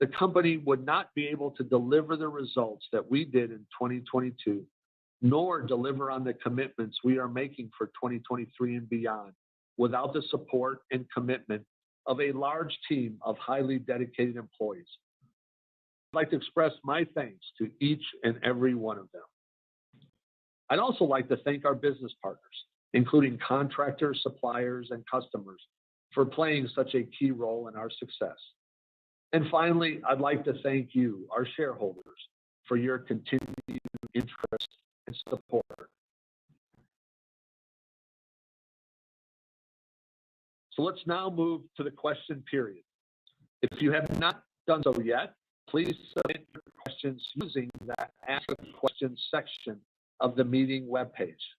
The company would not be able to deliver the results that we did in 2022, nor deliver on the commitments we are making for 2023 and beyond, without the support and commitment of a large team of highly dedicated employees. I'd like to express my thanks to each and every one of them. I'd also like to thank our business partners, including contractors, suppliers, and customers, for playing such a key role in our success. And finally, I'd like to thank you, our shareholders, for your continued interest and support. So let's now move to the question period. If you have not done so yet, please submit your questions using that Ask a Question section of the meeting webpage.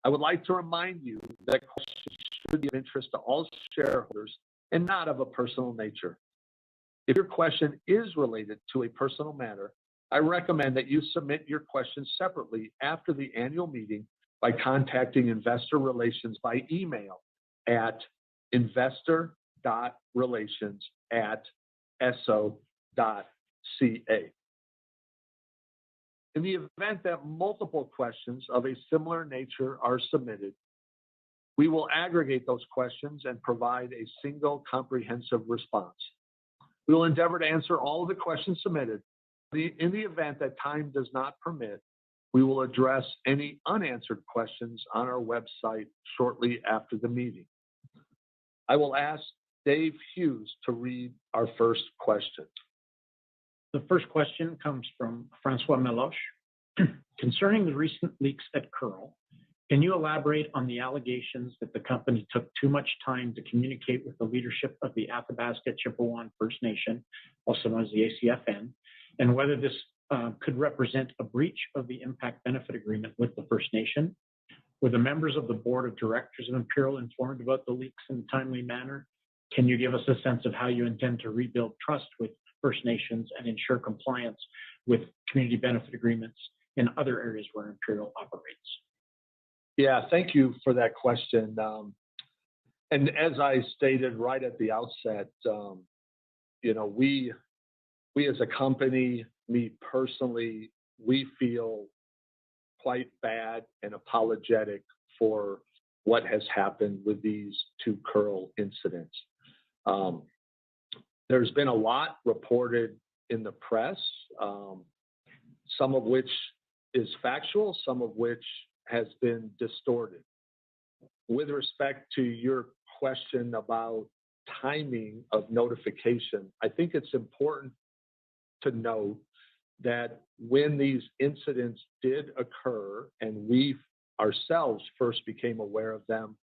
I would like to remind you that questions should be of interest to all shareholders and not of a personal nature. If your question is related to a personal matter, I recommend that you submit your question separately after the annual meeting by contacting Investor Relations by email at investor.relations@esso.ca. In the event that multiple questions of a similar nature are submitted, We will aggregate those questions and provide a single comprehensive response. We will endeavor to answer all of the questions submitted. In the event that time does not permit, we will address any unanswered questions on our website shortly after the meeting. I will ask Dave Hughes to read our first question. The first question comes from Francois Meloche. Concerning the recent leaks at Kearl, can you elaborate on the allegations that the company took too much time to communicate with the leadership of the Athabasca Chippewa First Nation, also known as the ACFN, and whether this could represent a breach of the impact benefit agreement with the First Nation? Were the members of the board of directors of Imperial informed about the leaks in a timely manner? Can you give us a sense of how you intend to rebuild trust with First Nations and ensure compliance with community benefit agreements in other areas where Imperial operates? Yeah, thank you for that question. And as I stated right at the outset, we as a company, me personally, we feel quite bad and apologetic for what has happened with these two Kearl incidents. There's been a lot reported in the press, some of which is factual, some of which has been distorted. With respect to your question about timing of notification, I think it's important to note that when these incidents did occur and we ourselves first became aware of them,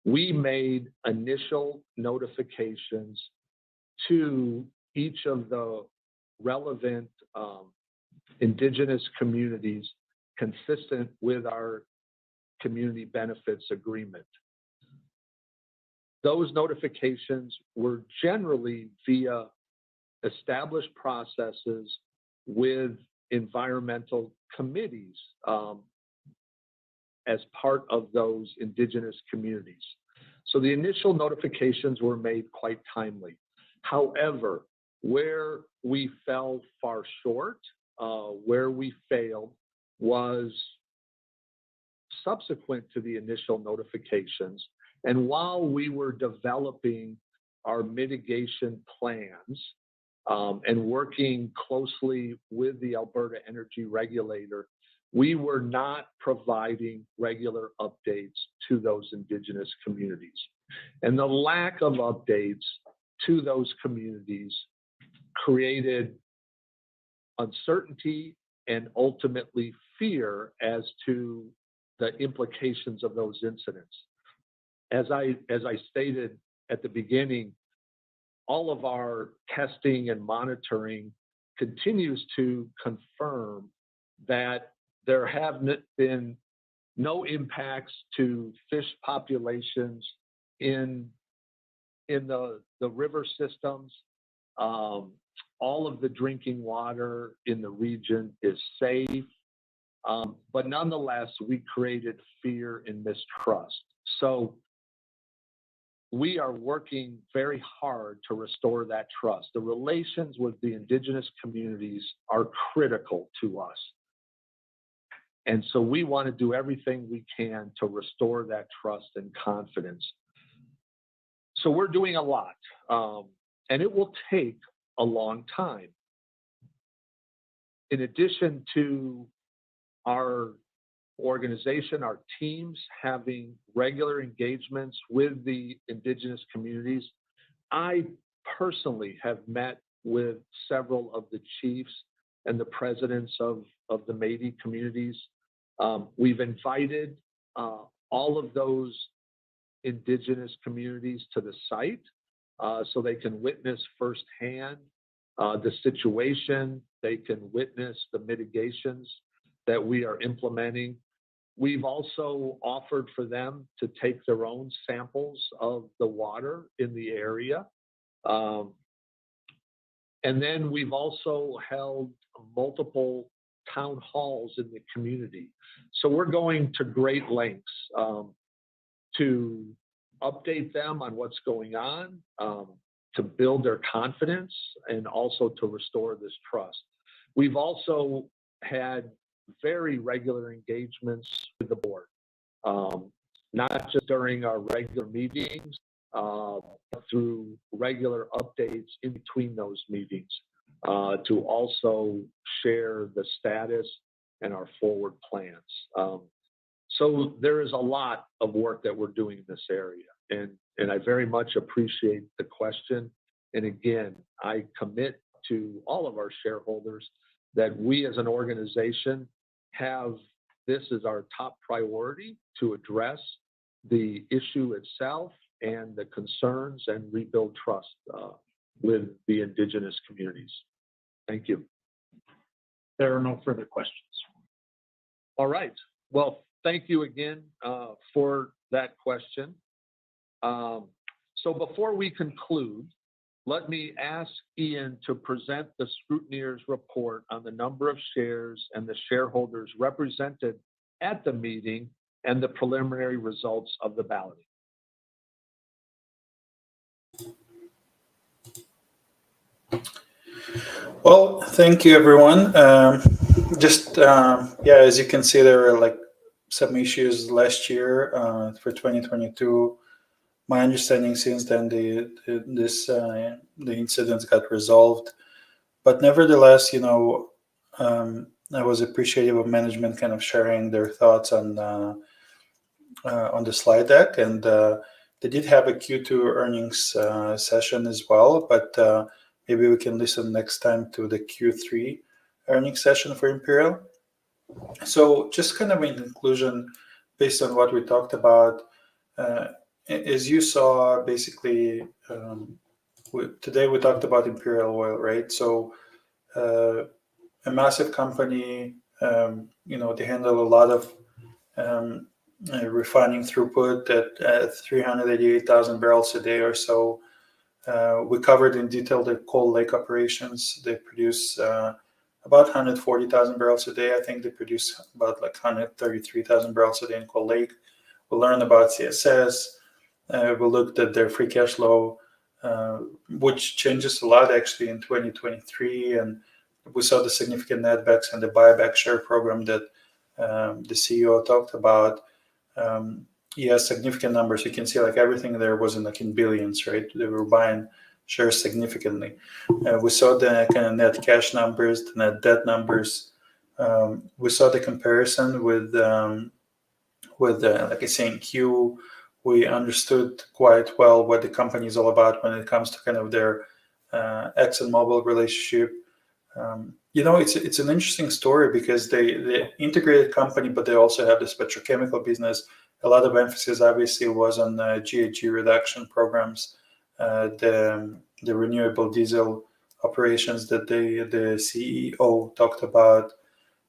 we made initial notifications to each of the relevant Indigenous communities consistent with our community benefits agreement. Those notifications were generally via established processes with environmental committees as part of those Indigenous communities. So the initial notifications were made quite timely. However, where we fell far short, where we failed, was subsequent to the initial notifications. And while we were developing our mitigation plans and working closely with the Alberta Energy Regulator, we were not providing regular updates to those Indigenous communities. And the lack of updates to those communities created uncertainty and ultimately fear as to the implications of those incidents. As I stated at the beginning, all of our testing and monitoring continues to confirm that there have been no impacts to fish populations in the river systems. All of the drinking water in the region is safe, but nonetheless, we created fear and mistrust. So we are working very hard to restore that trust. The relations with the Indigenous communities are critical to us. And so we want to do everything we can to restore that trust and confidence. So we're doing a lot, and it will take a long time. In addition to our organization, our teams having regular engagements with the Indigenous communities, I personally have met with several of the chiefs and the presidents of the Métis communities. We've invited all of those Indigenous communities to the site so they can witness firsthand the situation. They can witness the mitigations that we are implementing. We've also offered for them to take their own samples of the water in the area. And then we've also held multiple town halls in the community. So we're going to great lengths to update them on what's going on, to build their confidence, and also to restore this trust. We've also had very regular engagements with the board. not just during our regular meetings, but through regular updates in between those meetings, to also share the status and our forward plans. So there is a lot of work that we're doing in this area, and I very much appreciate the question. And again, I commit to all of our shareholders that we as an organization have this as our top priority to address the issue itself and the concerns and rebuild trust with the Indigenous communities. Thank you. There are no further questions. All right. Well, thank you again for that question. So before we conclude, let me ask Ian to present the scrutineer's report on the number of shares and the shareholders represented at the meeting and the preliminary results of the balloting. Well, thank you, everyone. Yeah, as you can see, there were like some issues last year for 2022. My understanding since then, the incidents got resolved, but nevertheless, I was appreciative of management kind of sharing their thoughts on the slide deck, and they did have a Q2 earnings session as well, but maybe we can listen next time to the Q3 earnings session for Imperial. So just kind of in conclusion, based on what we talked about, as you saw, basically, today we talked about Imperial Oil, right? So a massive company, they handle a lot of refining throughput at 388,000 barrels a day or so. We covered in detail the Cold Lake operations. They produce about 140,000 barrels a day. I think they produce about like 133,000 barrels a day in Cold Lake. We learned about CSS. We looked at their free cash flow, which changes a lot actually in 2023. And we saw the significant netbacks and the buyback share program that the CEO talked about. Yes, significant numbers. You can see like everything there wasn't like in billions, right? They were buying shares significantly. We saw the kind of net cash numbers, the net debt numbers. We saw the comparison with like I say in Q. We understood quite well what the company is all about when it comes to kind of their ExxonMobil relationship. It's an interesting story because they integrated company, but they also have this petrochemical business. A lot of emphasis obviously was on GHG reduction programs, the renewable diesel operations that the CEO talked about.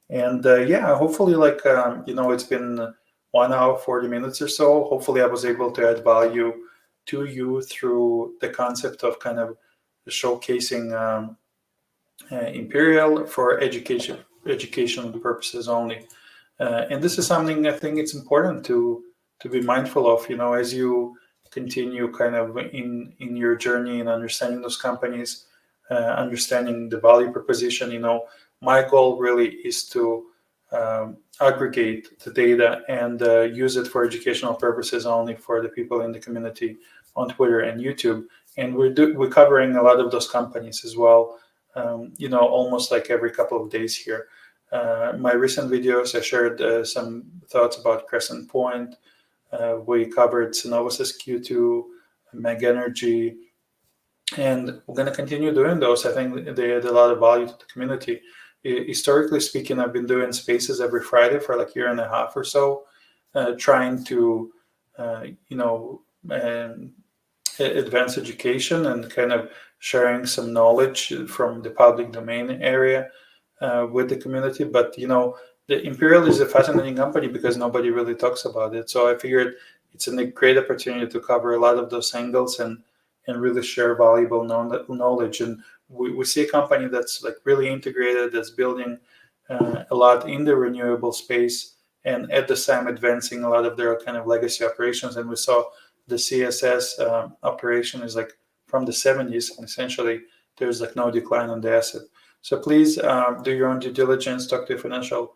And hopefully it's been 1 hour, 40 minutes or so. Hopefully I was able to add value to you through the concept of kind of showcasing Imperial for educational purposes only. And this is something I think it's important to be mindful of, as you continue kind of in your journey in understanding those companies, understanding the value proposition. My goal really is to aggregate the data and use it for educational purposes only for the people in the community on Twitter and YouTube. And we're covering a lot of those companies as well, almost like every couple of days here. My recent videos, I shared some thoughts about Crescent Point. We covered Cenovus's Q2, Meg Energy, and we're going to continue doing those. I think they add a lot of value to the community. Historically speaking, I've been doing spaces every Friday for like a year and a half or so, trying to, advance education and kind of sharing some knowledge from the public domain area with the community. But, the Imperial is a fascinating company because nobody really talks about it. So I figured it's a great opportunity to cover a lot of those angles and really share valuable knowledge. And we see a company that's like really integrated, that's building a lot in the renewable space, and at the same advancing a lot of their kind of legacy operations. And we saw the CSS operation is like from the 70s, and essentially there's like no decline on the asset. So please do your own due diligence, talk to a financial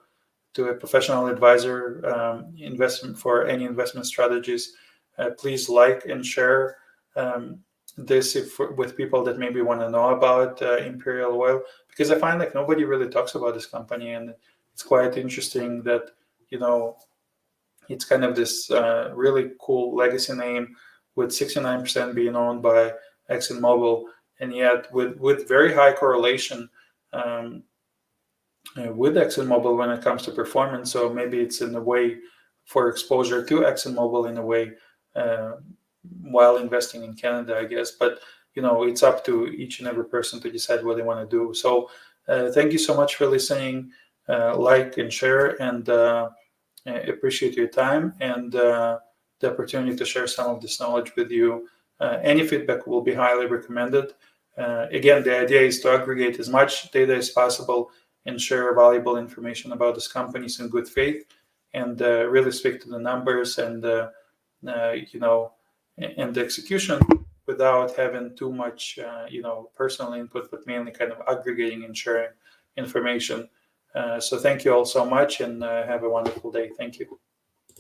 to a professional advisor investment for any investment strategies. Please like and share this with people that maybe want to know about Imperial Oil, because I find like nobody really talks about this company, and it's quite interesting that, you know, it's kind of this really cool legacy name with 69% being owned by ExxonMobil, and yet with very high correlation with ExxonMobil when it comes to performance. So maybe it's in a way for exposure to ExxonMobil in a way while investing in Canada, I guess. But, you know, it's up to each and every person to decide what they want to do. So thank you so much for listening. Like and share, and appreciate your time and the opportunity to share some of this knowledge with you. Any feedback will be highly recommended. Again, the idea is to aggregate as much data as possible and share valuable information about these companies in good faith, and really speak to the numbers and you know, and the execution without having too much you know, personal input, but mainly kind of aggregating and sharing information. So thank you all so much, and have a wonderful day. Thank you.